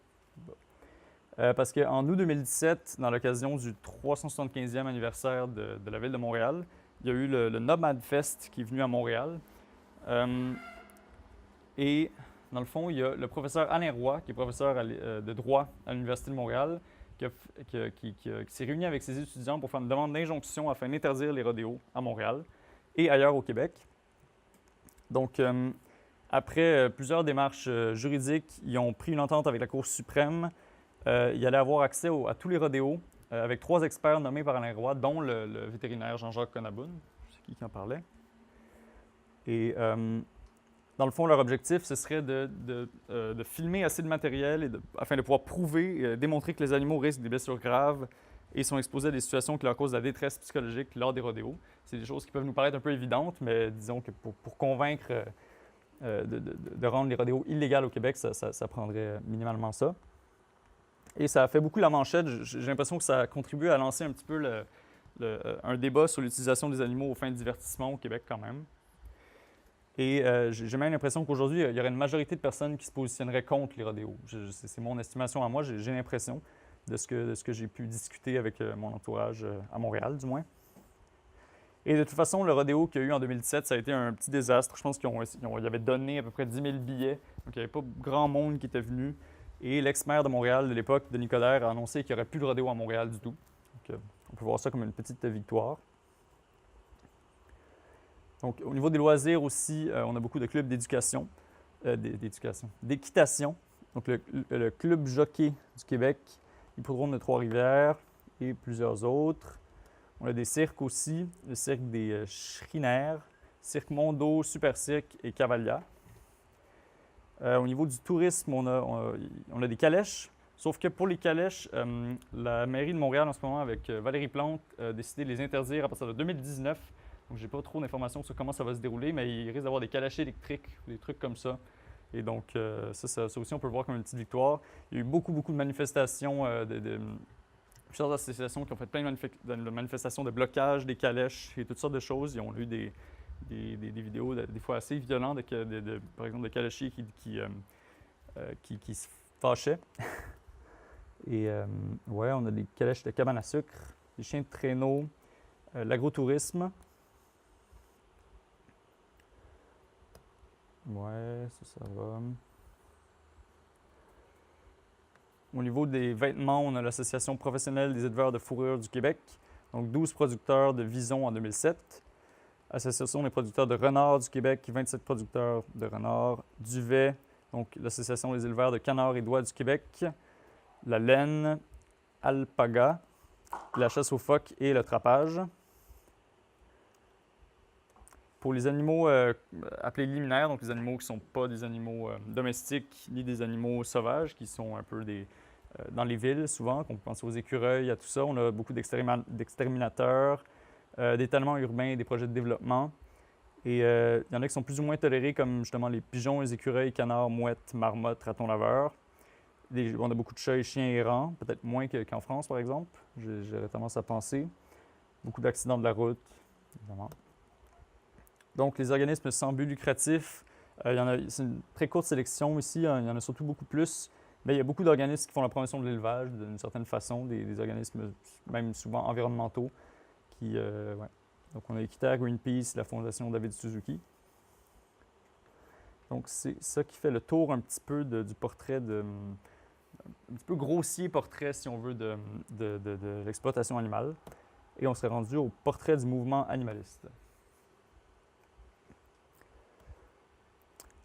Parce qu'en août 2017, dans l'occasion du 375e anniversaire de la ville de Montréal, il y a eu le Nomad Fest qui est venu à Montréal. Et dans le fond, il y a le professeur Alain Roy, qui est professeur de droit à l'Université de Montréal, qui s'est réuni avec ses étudiants pour faire une demande d'injonction afin d'interdire les rodéos à Montréal et ailleurs au Québec. Donc, après plusieurs démarches juridiques, ils ont pris une entente avec la Cour suprême. Il allait avoir accès à tous les rodéos avec 3 experts nommés par Alain Roy, dont le vétérinaire Jean-Jacques Conaboun. Je sais qui en parlait. Et dans le fond, leur objectif, ce serait de filmer assez de matériel afin de pouvoir prouver et démontrer que les animaux risquent des blessures graves et sont exposés à des situations qui leur causent de la détresse psychologique lors des rodéos. C'est des choses qui peuvent nous paraître un peu évidentes, mais disons que pour convaincre de rendre les rodéos illégaux au Québec, ça prendrait minimalement ça. Et ça a fait beaucoup la manchette. J'ai l'impression que ça a contribué à lancer un petit peu un débat sur l'utilisation des animaux aux fins de divertissement au Québec quand même. Et j'ai même l'impression qu'aujourd'hui, il y aurait une majorité de personnes qui se positionneraient contre les rodéos. C'est mon estimation à moi, j'ai l'impression de ce que j'ai pu discuter avec mon entourage à Montréal, du moins. Et de toute façon, le rodéo qu'il y a eu en 2017, ça a été un petit désastre. Je pense qu'ils avaient donné à peu près 10 000 billets, donc il n'y avait pas grand monde qui était venu. Et l'ex-maire de Montréal de l'époque, Denis Coderre, a annoncé qu'il n'y aurait plus de rodéo à Montréal du tout. Donc, on peut voir ça comme une petite victoire. Donc, au niveau des loisirs aussi, on a beaucoup de clubs d'équitation. Donc, le Club Jockey du Québec, l'Hippodrome de Trois-Rivières et plusieurs autres. On a des cirques aussi, le cirque des Schreiner, Cirque Mondo, Super Cirque et Cavalia. Au niveau du tourisme, on a des calèches, sauf que pour les calèches, la mairie de Montréal en ce moment, avec Valérie Plante, a décidé de les interdire à partir de 2019. Donc, je n'ai pas trop d'informations sur comment ça va se dérouler, mais il risque d'avoir des calèches électriques, des trucs comme ça. Et donc, ça aussi, on peut le voir comme une petite victoire. Il y a eu beaucoup de manifestations, plusieurs associations qui ont fait plein de manifestations de blocage des calèches et toutes sortes de choses. Ils ont eu des vidéos des fois assez violentes, par exemple, de caléchiers qui se fâchaient. Et ouais, on a des calèches de cabane à sucre, des chiens de traîneau, l'agrotourisme. Ouais, ça va. Au niveau des vêtements, on a l'Association professionnelle des éleveurs de fourrure du Québec, donc 12 producteurs de visons en 2007. L'Association des producteurs de renards du Québec, 27 producteurs de renards. Duvet, donc l'Association des éleveurs de canards et d'oies du Québec. La laine, alpaga, la chasse aux phoques et le trapage. Pour les animaux appelés liminaires, donc les animaux qui ne sont pas des animaux domestiques ni des animaux sauvages, qui sont un peu dans les villes souvent, qu'on peut penser aux écureuils, à tout ça, on a beaucoup d'exterminateurs, d'étalement urbains et des projets de développement. Et il y en a qui sont plus ou moins tolérés, comme justement les pigeons, les écureuils, canards, mouettes, marmottes, ratons laveurs. On a beaucoup de chats et chiens errants, peut-être moins qu'en France, par exemple. J'aurais tendance à penser. Beaucoup d'accidents de la route, évidemment. Donc, les organismes sans but lucratif, c'est une très courte sélection ici, il y en a surtout beaucoup plus, mais il y a beaucoup d'organismes qui font la promotion de l'élevage d'une certaine façon, des organismes même souvent environnementaux. Ouais. Donc, on a Équiterre, Greenpeace, la Fondation David Suzuki. Donc, c'est ça qui fait le tour un petit peu du portrait, un petit peu grossier portrait, si on veut, de l'exploitation animale. Et on serait rendu au portrait du mouvement animaliste.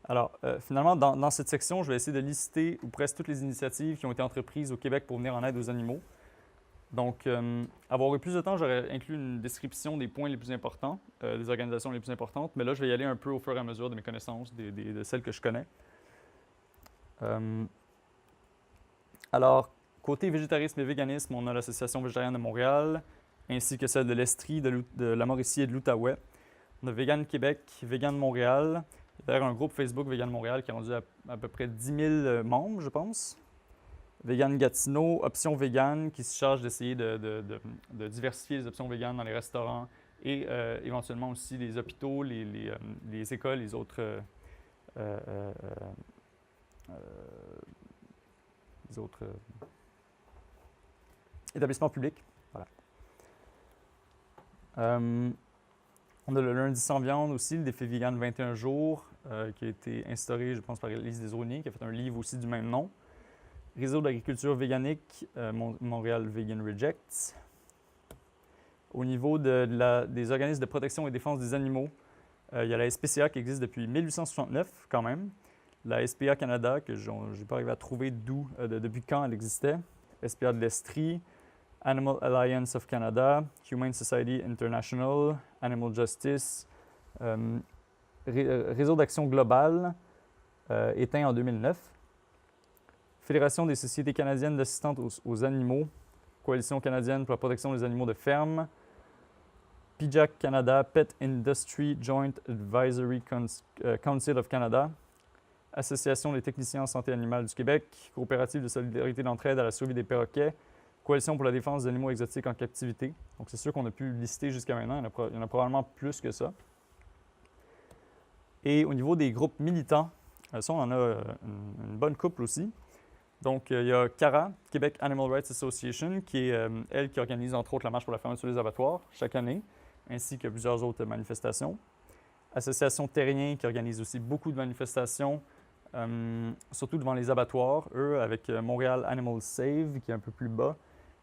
Alors, finalement, dans cette section, je vais essayer de lister ou presque toutes les initiatives qui ont été entreprises au Québec pour venir en aide aux animaux. Donc, avoir eu plus de temps, j'aurais inclus une description des points les plus importants, des organisations les plus importantes, mais là, je vais y aller un peu au fur et à mesure de mes connaissances, de celles que je connais. Alors, côté végétarisme et véganisme, on a l'Association végétarienne de Montréal, ainsi que celle de l'Estrie, de la Mauricie et de l'Outaouais. On a Vegan Québec, Vegan Montréal. Il y a d'ailleurs un groupe Facebook Vegan Montréal qui est rendu à peu près 10 000 membres, je pense. Vegan Gatineau, Option Vegan, qui se charge d'essayer de diversifier les options véganes dans les restaurants et éventuellement aussi les hôpitaux, les écoles, les autres, établissements publics. Voilà. On a le lundi sans viande aussi, le défi vegan 21 jours, qui a été instauré, je pense, par Elise Desaulniers, qui a fait un livre aussi du même nom. Réseau d'agriculture véganique, Montréal Vegan Rejects. Au niveau des organismes de protection et défense des animaux, il y a la SPCA qui existe depuis 1869 quand même. La SPA Canada, que je n'ai pas arrivé à trouver depuis quand elle existait. SPA de l'Estrie, Animal Alliance of Canada, Humane Society International, Animal Justice, Réseau d'action globale, éteint en 2009. Fédération des sociétés canadiennes d'assistance aux animaux, Coalition canadienne pour la protection des animaux de ferme, PIJAC Canada, Pet Industry Joint Advisory Council of Canada, Association des techniciens en santé animale du Québec, Coopérative de solidarité d'entraide à la survie des perroquets, Coalition pour la défense des animaux exotiques en captivité. Donc c'est sûr qu'on a pu lister jusqu'à maintenant, il y en a probablement plus que ça. Et au niveau des groupes militants, ça on en a une bonne couple aussi. Donc, il y a CARA, Québec Animal Rights Association, qui est elle qui organise entre autres la marche pour la fermeture des abattoirs chaque année, ainsi que plusieurs autres manifestations. Association Terrien, qui organise aussi beaucoup de manifestations, surtout devant les abattoirs. Eux, avec Montréal Animal Save, qui est un peu plus bas,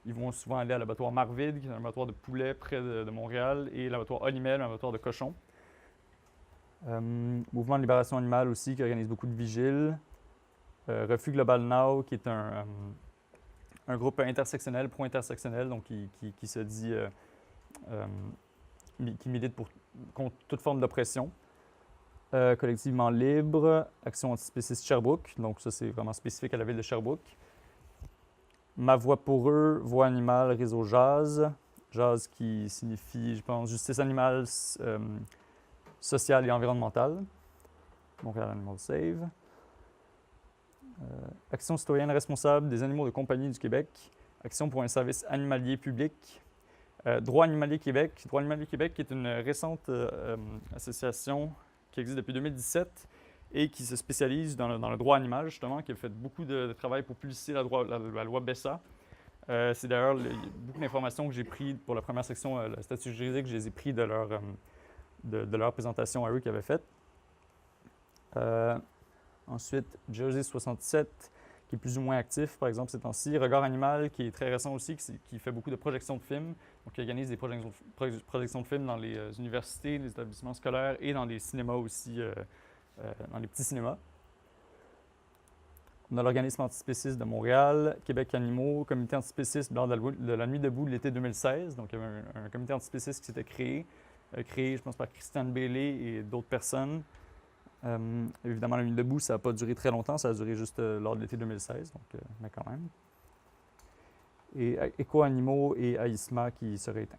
ils vont souvent aller à l'abattoir Marvide, qui est un abattoir de poulet près de Montréal, et l'abattoir Olimel, un abattoir de cochons. Mouvement de libération animale aussi, qui organise beaucoup de vigiles. Refus Global Now, qui est un groupe intersectionnel, pro-intersectionnel, donc qui se dit, qui milite contre toute forme d'oppression. Collectivement Libre, Action antispéciste Sherbrooke, donc ça c'est vraiment spécifique à la ville de Sherbrooke. Ma voix pour eux, Voix animale, Réseau Jazz, Jazz qui signifie, je pense, justice animale, sociale et environnementale. Montréal Animal Save. Action citoyenne responsable des animaux de compagnie du Québec, Action pour un service animalier public, Droit animalier Québec. Droit animalier Québec qui est une récente association qui existe depuis 2017 et qui se spécialise dans le droit animal, justement, qui a fait beaucoup de travail pour publiciser la loi BESA. C'est d'ailleurs beaucoup d'informations que j'ai prises pour la première section, la statut juridique, je les ai prises de leur présentation à eux qu'ils avaient faite. Ensuite, Jersey 67, qui est plus ou moins actif, par exemple, ces temps-ci. Regard Animal, qui est très récent aussi, qui fait beaucoup de projections de films. Donc, il organise des projections de films dans les universités, les établissements scolaires et dans les cinémas aussi, dans les petits cinémas. On a l'organisme antispéciste de Montréal, Québec Animaux, comité antispéciste lors de la Nuit debout de l'été 2016. Donc, il y avait un comité antispéciste qui s'était créé, je pense, par Christiane Bailey et d'autres personnes. Évidemment, la Nuit debout, ça n'a pas duré très longtemps, ça a duré juste lors de l'été 2016, donc, mais quand même. Et Éco-Animaux et AISMA qui seraient éteints.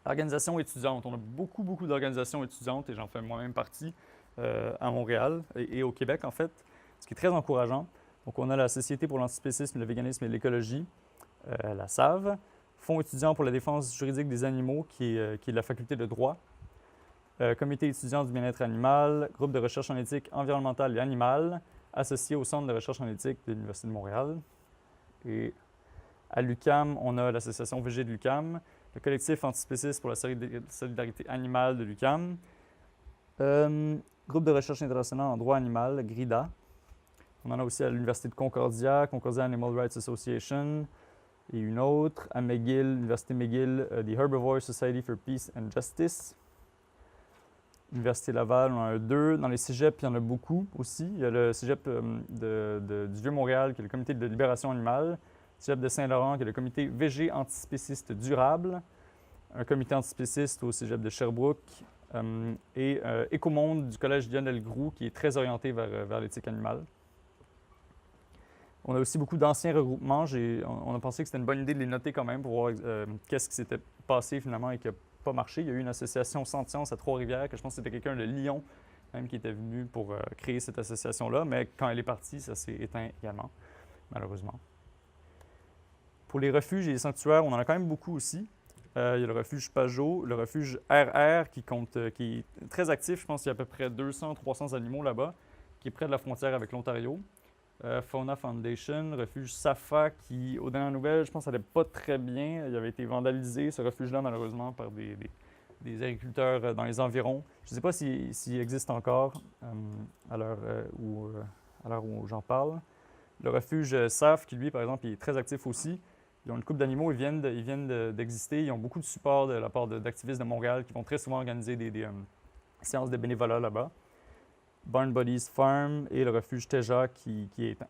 Organisation étudiante. On a beaucoup d'organisations étudiantes et j'en fais moi-même partie à Montréal et au Québec, en fait, ce qui est très encourageant. Donc, on a la Société pour l'antispécisme, le véganisme et l'écologie, la SAV, Fonds étudiant pour la défense juridique des animaux, qui est de la faculté de droit, Comité étudiant du bien-être animal, groupe de recherche en éthique environnementale et animale, associé au Centre de recherche en éthique de l'Université de Montréal. Et à l'UQAM, on a l'association VG de l'UQAM, le collectif antispéciste pour la solidarité animale de l'UQAM, groupe de recherche internationale en droit animal, GRIDA. On en a aussi à l'Université de Concordia, Concordia Animal Rights Association, et une autre à McGill, l'Université McGill, the Herbivore Society for Peace and Justice. Université Laval, on en a deux. Dans les cégeps, il y en a beaucoup aussi. Il y a le cégep du Vieux-Montréal, qui est le Comité de libération animale, Cégep de Saint-Laurent, qui est le comité VG antispéciste durable, un comité antispéciste au Cégep de Sherbrooke, et Écomonde du Collège Lionel Groux, qui est très orienté vers l'éthique animale. On a aussi beaucoup d'anciens regroupements. On a pensé que c'était une bonne idée de les noter quand même pour voir qu'est-ce qui s'était passé finalement et qui n'a pas marché. Il y a eu une association Sentience à Trois-Rivières, que je pense que c'était quelqu'un de Lyon même qui était venu pour créer cette association-là, mais quand elle est partie, ça s'est éteint également, malheureusement. Pour les refuges et les sanctuaires, on en a quand même beaucoup aussi. Il y a le refuge Pajot, le refuge RR qui est très actif. Je pense qu'il y a à peu près 200-300 animaux là-bas, qui est près de la frontière avec l'Ontario. Fauna Foundation, refuge Safa, qui, aux dernières nouvelles, je pense que ça n'allait pas très bien. Il avait été vandalisé, ce refuge-là, malheureusement, par des agriculteurs dans les environs. Je ne sais pas s'il existe encore à l'heure où j'en parle. Le refuge SAF, qui lui, par exemple, il est très actif aussi. Ils ont une couple d'animaux, ils viennent d'exister. Ils ont beaucoup de support de la part d'activistes de Montréal qui vont très souvent organiser des séances de bénévolat là-bas. Barn Buddies Farm et le refuge Teja qui est éteint.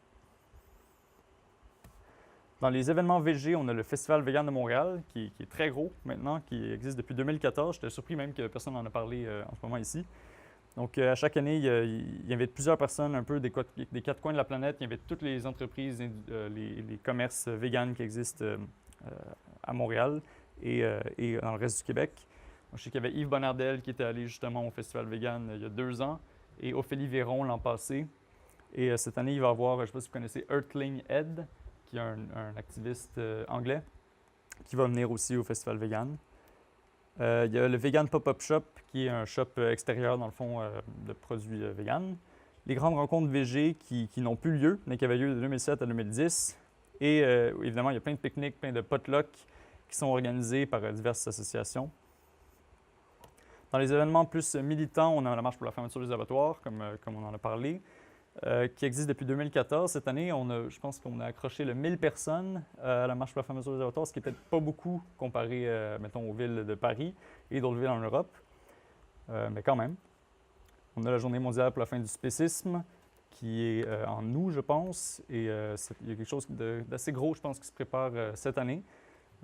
Dans les événements VG, on a le Festival Vegan de Montréal, qui est très gros maintenant, qui existe depuis 2014. J'étais surpris même que personne n'en a parlé en ce moment ici. Donc, à chaque année, il invite plusieurs personnes un peu des quatre coins de la planète. Il invite toutes les entreprises, les commerces véganes qui existent à Montréal et dans le reste du Québec. Donc, je sais qu'il y avait Yves Bonnardel qui était allé justement au Festival Vegan il y a 2 ans et Ophélie Véron l'an passé. Et cette année, il va y avoir, je ne sais pas si vous connaissez Earthling Ed, qui est un activiste anglais, qui va venir aussi au Festival Vegan. Il y a le Vegan Pop-Up Shop, qui est un shop extérieur, dans le fond, de produits vegan. Les grandes rencontres VG qui n'ont plus lieu, mais qui avaient lieu de 2007 à 2010. Et évidemment, il y a plein de pique-niques, plein de potlucks qui sont organisés par diverses associations. Dans les événements plus militants, on a la marche pour la fermeture des abattoirs, comme on en a parlé, qui existe depuis 2014. Cette année, je pense qu'on a accroché le 1000 personnes à la marche pour la fermeture des abattoirs, ce qui n'est peut-être pas beaucoup comparé, mettons, aux villes de Paris et d'autres villes en Europe, mais quand même. On a la Journée mondiale pour la fin du spécisme, qui est en août, je pense, et il y a quelque chose d'assez gros, je pense, qui se prépare cette année.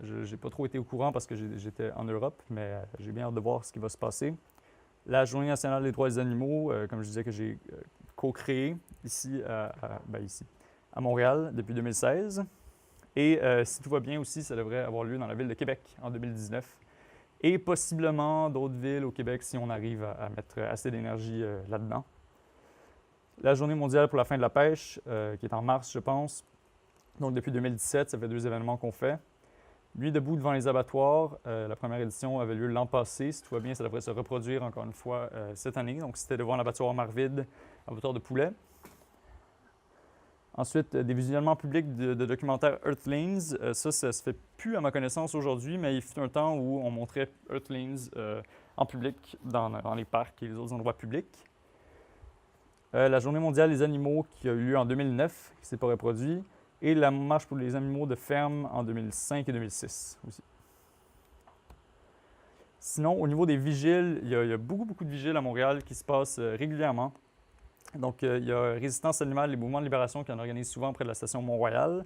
Je n'ai pas trop été au courant parce que j'étais en Europe, mais j'ai bien hâte de voir ce qui va se passer. La Journée nationale des droits des animaux, comme je disais, que j'ai co-créée ici à Montréal depuis 2016. Et si tout va bien aussi, ça devrait avoir lieu dans la ville de Québec en 2019. Et possiblement d'autres villes au Québec si on arrive à mettre assez d'énergie là-dedans. La Journée mondiale pour la fin de la pêche, qui est en mars, je pense. Donc depuis 2017, ça fait 2 événements qu'on fait. Nuit debout devant les abattoirs, la première édition avait lieu l'an passé. Si tout va bien, ça devrait se reproduire encore une fois cette année. Donc, c'était devant l'abattoir Marvide, abattoir de poulet. Ensuite, des visionnements publics de documentaires Earthlings. Ça se fait plus à ma connaissance aujourd'hui, mais il fut un temps où on montrait Earthlings en public dans les parcs et les autres endroits publics. La Journée mondiale des animaux qui a eu lieu en 2009, qui ne s'est pas reproduit. Et la marche pour les animaux de ferme en 2005 et 2006 aussi. Sinon, au niveau des vigiles, il y a beaucoup de vigiles à Montréal qui se passent régulièrement. Donc, il y a Résistance animale, les mouvements de libération qui en organisent souvent près de la station Mont-Royal.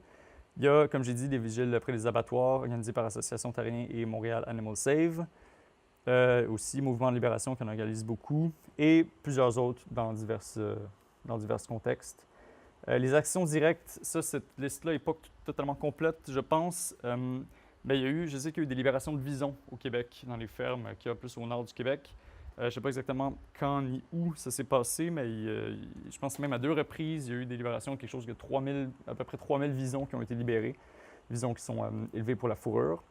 Il y a, comme j'ai dit, des vigiles près des abattoirs organisés par l'Association Terrien et Montréal Animal Save. Aussi, Mouvement de libération qui en organise beaucoup. Et plusieurs autres dans divers contextes. Les actions directes, ça, cette liste-là n'est pas totalement complète, je pense. Je sais qu'il y a eu des libérations de visons au Québec, dans les fermes qu'il y a plus au nord du Québec. Je ne sais pas exactement quand ni où ça s'est passé, mais je pense même à 2 reprises, il y a eu des libérations, quelque chose de à peu près 3000 visons qui ont été libérés, visons qui sont élevés pour la fourrure.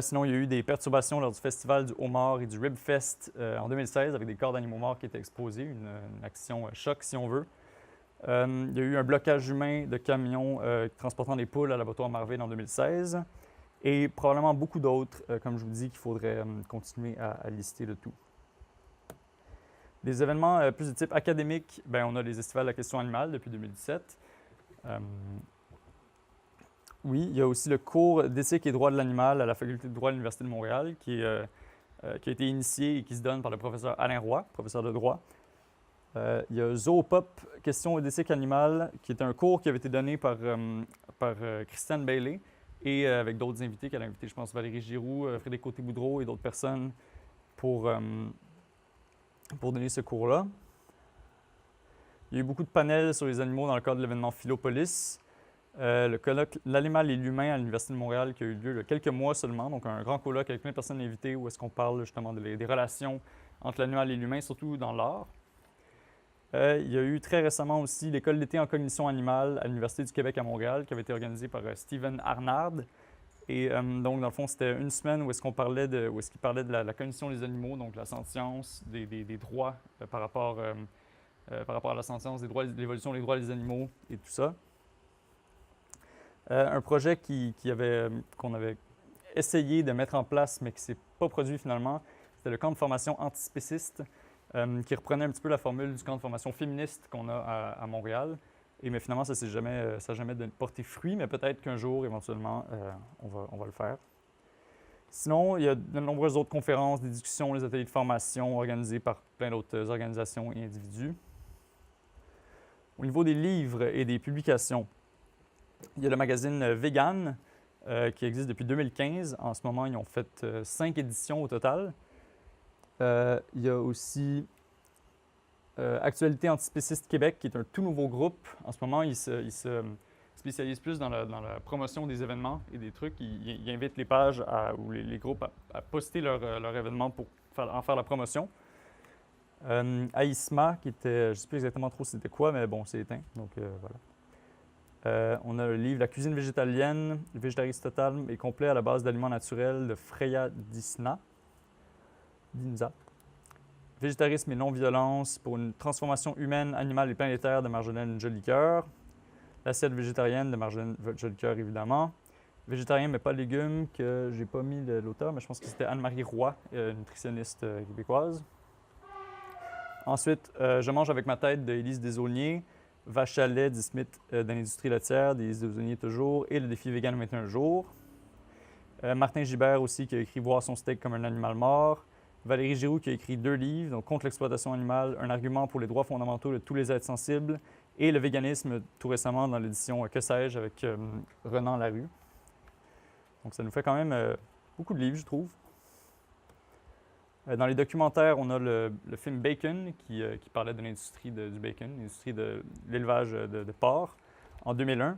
Sinon, il y a eu des perturbations lors du festival du homard et du Ribfest en 2016 avec des corps d'animaux morts qui étaient exposés, une action choc si on veut. Il y a eu un blocage humain de camions transportant des poules à l'abattoir Marvide en 2016 et probablement beaucoup d'autres, comme je vous dis, qu'il faudrait continuer à lister le tout. Des événements plus de type académique, on a les estivales de la question animale depuis 2017. Oui, il y a aussi le cours d'éthique et droit de l'animal à la faculté de droit de l'Université de Montréal qui a été initié et qui se donne par le professeur Alain Roy, professeur de droit. Il y a Zoopop, questions et d'éthique animale, qui est un cours qui avait été donné par Christiane Bailey et avec d'autres invités qu'elle a invité, je pense, Valérie Giroux, Frédéric Côté-Boudreau et d'autres personnes pour donner ce cours-là. Il y a eu beaucoup de panels sur les animaux dans le cadre de l'événement Philopolis. Le colloque L'animal et l'humain à l'Université de Montréal qui a eu lieu il y a quelques mois seulement, donc un grand colloque avec plein de personnes invitées où est-ce qu'on parle justement des relations entre l'animal et l'humain, surtout dans l'art. Il y a eu très récemment aussi l'école d'été en cognition animale à l'Université du Québec à Montréal qui avait été organisée par Steven Arnard. Et donc, dans le fond, c'était une semaine où est-ce qu'il parlait de la cognition des animaux, donc la sentience, des droits par rapport à la sentience, des droits, l'évolution des droits des animaux et tout ça. Un projet qu'on avait essayé de mettre en place, mais qui ne s'est pas produit finalement, c'était le camp de formation antispéciste, qui reprenait un petit peu la formule du camp de formation féministe qu'on a à Montréal. Mais finalement, ça n'a jamais porté fruit, mais peut-être qu'un jour, éventuellement, on va le faire. Sinon, il y a de nombreuses autres conférences, des discussions, des ateliers de formation organisés par plein d'autres organisations et individus. Au niveau des livres et des publications, il y a le magazine Vegan, qui existe depuis 2015. En ce moment, ils ont fait 5 éditions au total. Il y a aussi Actualité antispéciste Québec, qui est un tout nouveau groupe. En ce moment, ils se spécialisent plus dans la promotion des événements et des trucs. Ils invitent les pages ou les groupes à poster leur événement pour en faire la promotion. AISMA, qui était, je ne sais plus exactement trop c'était quoi, mais bon, c'est éteint, donc voilà. On a le livre La cuisine végétalienne, le végétarisme total et complet à la base d'aliments naturels de Freya Dinza. Végétarisme et non-violence pour une transformation humaine, animale et planétaire de Marjolaine Jolicoeur. L'assiette végétarienne de Marjolaine Jolicoeur, évidemment. Végétarien mais pas légumes, que j'ai pas mis l'auteur, mais je pense que c'était Anne-Marie Roy, nutritionniste québécoise. Ensuite, Je mange avec ma tête de Élise Desaulniers. Vache à lait d'Ismith dans l'industrie laitière, d'Élise Desaulniers toujours, et le défi vegan 21 jours. Martin Gibert aussi qui a écrit Voir son steak comme un animal mort. Valérie Giroux qui a écrit 2 livres, donc Contre l'exploitation animale, un argument pour les droits fondamentaux de tous les êtres sensibles, et le véganisme tout récemment dans l'édition Que sais-je avec Renan Larue. Donc ça nous fait quand même beaucoup de livres, je trouve. Dans les documentaires, on a le film Bacon qui parlait de l'industrie du bacon, l'industrie de l'élevage de porc en 2001.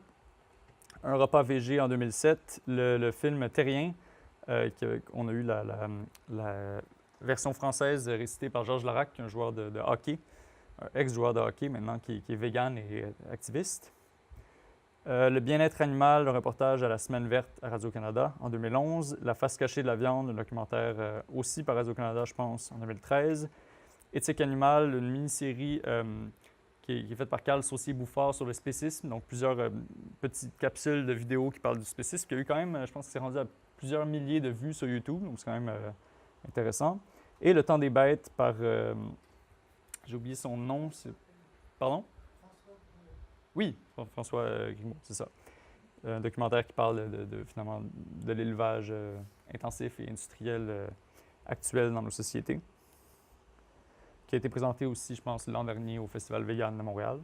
Un repas végé en 2007. Le film Terrien, on a eu la version française récitée par Georges Larac, un joueur de hockey, un ex-joueur de hockey maintenant qui est vegan et activiste. Le bien-être animal, le reportage à la Semaine verte à Radio-Canada en 2011. La face cachée de la viande, un documentaire aussi par Radio-Canada, je pense, en 2013. Éthique animale, une mini-série qui est faite par Carl Saucier-Bouffard sur le spécisme, donc plusieurs petites capsules de vidéos qui parlent du spécisme, qui a eu quand même, je pense que c'est rendu à plusieurs milliers de vues sur YouTube, donc c'est quand même intéressant. Et Le temps des bêtes par, j'ai oublié son nom, c'est... Pardon? Oui, François Grimaud, c'est ça. Un documentaire qui parle finalement de l'élevage intensif et industriel actuel dans nos sociétés, qui a été présenté aussi, je pense, l'an dernier au Festival Vegan de Montréal.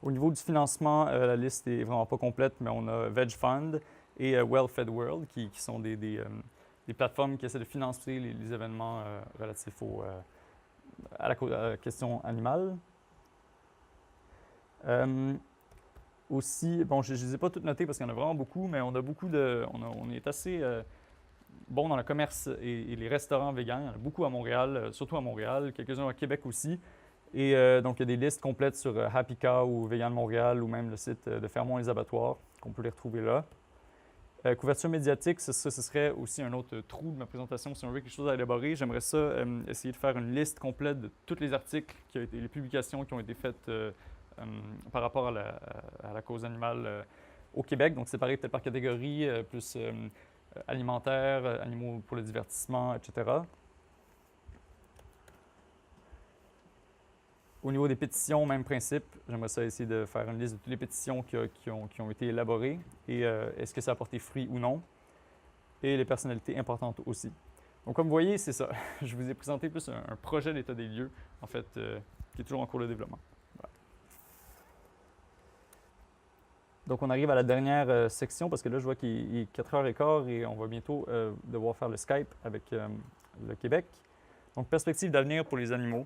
Au niveau du financement, la liste n'est vraiment pas complète, mais on a Veg Fund et Well Fed World, qui sont des plateformes qui essaient de financer les événements relatifs à la question animale. Aussi, bon, je ne les ai pas toutes notées parce qu'il y en a vraiment beaucoup, mais on a beaucoup on est assez bon dans le commerce et les restaurants végans. Il y en a beaucoup à Montréal, surtout à Montréal, quelques-uns à Québec aussi. Et donc, il y a des listes complètes sur Happy Cow ou Vegan Montréal ou même le site de Fermont les abattoirs, qu'on peut les retrouver là. Couverture médiatique, ce serait aussi un autre trou de ma présentation. Si on veut quelque chose à élaborer, j'aimerais ça essayer de faire une liste complète de tous les articles, les publications qui ont été faites par rapport à la cause animale au Québec. Donc, séparé peut-être par catégorie, plus alimentaire, animaux pour le divertissement, etc. Au niveau des pétitions, même principe. J'aimerais ça essayer de faire une liste de toutes les pétitions qui ont été élaborées et est-ce que ça a porté fruit ou non. Et les personnalités importantes aussi. Donc, comme vous voyez, c'est ça. Je vous ai présenté plus un projet d'état des lieux, en fait, qui est toujours en cours de développement. Voilà. Donc, on arrive à la dernière section, parce que là, je vois qu'il est 4h15 et on va bientôt devoir faire le Skype avec le Québec. Donc, perspective d'avenir pour les animaux.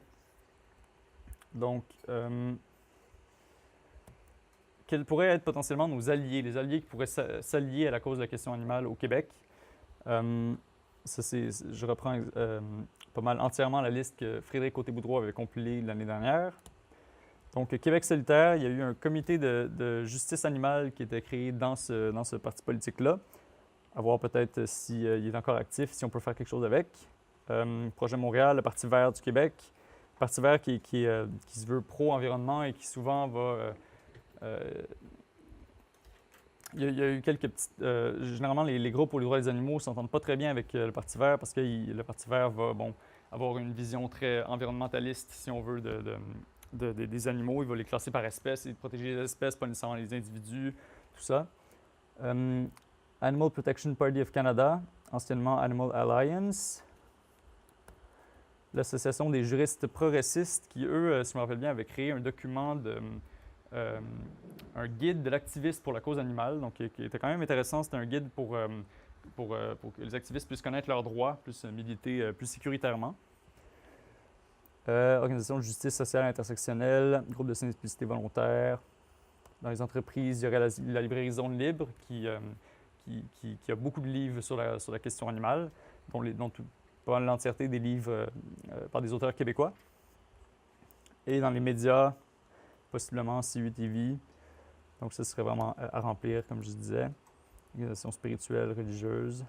Donc, quels pourraient être potentiellement nos alliés, les alliés qui pourraient s'allier à la cause de la question animale au Québec? Je reprends pas mal entièrement la liste que Frédéric Côté-Boudreau avait compilée l'année dernière. Donc, Québec solitaire, il y a eu un comité de justice animale qui était créé dans ce parti politique-là. À voir peut-être s'il est encore actif, si on peut faire quelque chose avec. Projet Montréal, le Parti vert du Québec. Le Parti vert qui se veut pro-environnement et qui souvent va... il y a eu quelques petites... généralement, les groupes pour les droits des animaux ne s'entendent pas très bien avec le Parti vert parce que le Parti vert va avoir une vision très environnementaliste, si on veut, des animaux. Il va les classer par espèces et protéger les espèces, pas nécessairement les individus, tout ça. Animal Protection Party of Canada, anciennement Animal Alliance. L'Association des juristes progressistes qui, eux, si je me rappelle bien, avaient créé un document un guide de l'activiste pour la cause animale, donc qui était quand même intéressant. C'était un guide pour que les activistes puissent connaître leurs droits, plus militer plus sécuritairement. Organisation de justice sociale intersectionnelle, groupe de simplicité volontaire. Dans les entreprises, il y aurait la librairie Zone Libre qui a beaucoup de livres sur la question animale, dont pas l'entièreté des livres par des auteurs québécois. Et dans les médias, possiblement C8 TV. Donc, ça serait vraiment à remplir, comme je disais. Organisation spirituelle, religieuse.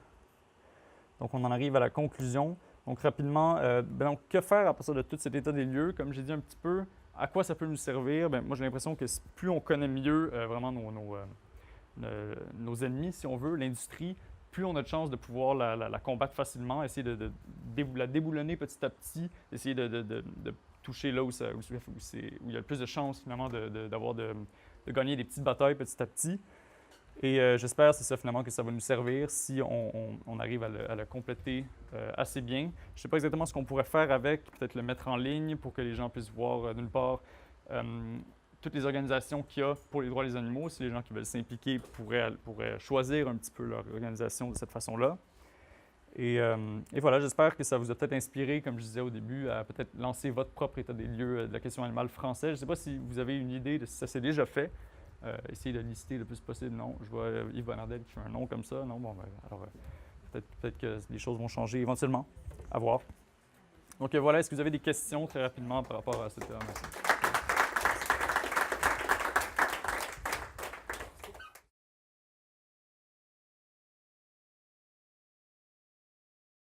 Donc, on en arrive à la conclusion. Donc, rapidement, donc, que faire à partir de tout cet état des lieux? Comme j'ai dit un petit peu, à quoi ça peut nous servir? Moi, j'ai l'impression que plus on connaît mieux vraiment nos ennemis, si on veut, l'industrie, plus on a de chances de pouvoir la combattre facilement, essayer de la déboulonner petit à petit, essayer de toucher là où il y a le plus de chances finalement de gagner des petites batailles petit à petit. Et j'espère, c'est ça finalement, que ça va nous servir si on arrive à le compléter assez bien. Je ne sais pas exactement ce qu'on pourrait faire avec, peut-être le mettre en ligne pour que les gens puissent voir nulle part toutes les organisations qu'il y a pour les droits des animaux. Si les gens qui veulent s'impliquer pourraient choisir un petit peu leur organisation de cette façon-là. Et voilà, j'espère que ça vous a peut-être inspiré, comme je disais au début, à peut-être lancer votre propre état des lieux de la question animale français. Je ne sais pas si vous avez une idée de si ça s'est déjà fait. Essayez de lister le plus possible. Non, je vois Yves Bonardel qui fait un nom comme ça. Non, bon, alors peut-être que les choses vont changer éventuellement. À voir. Donc voilà, est-ce que vous avez des questions très rapidement par rapport à cette information?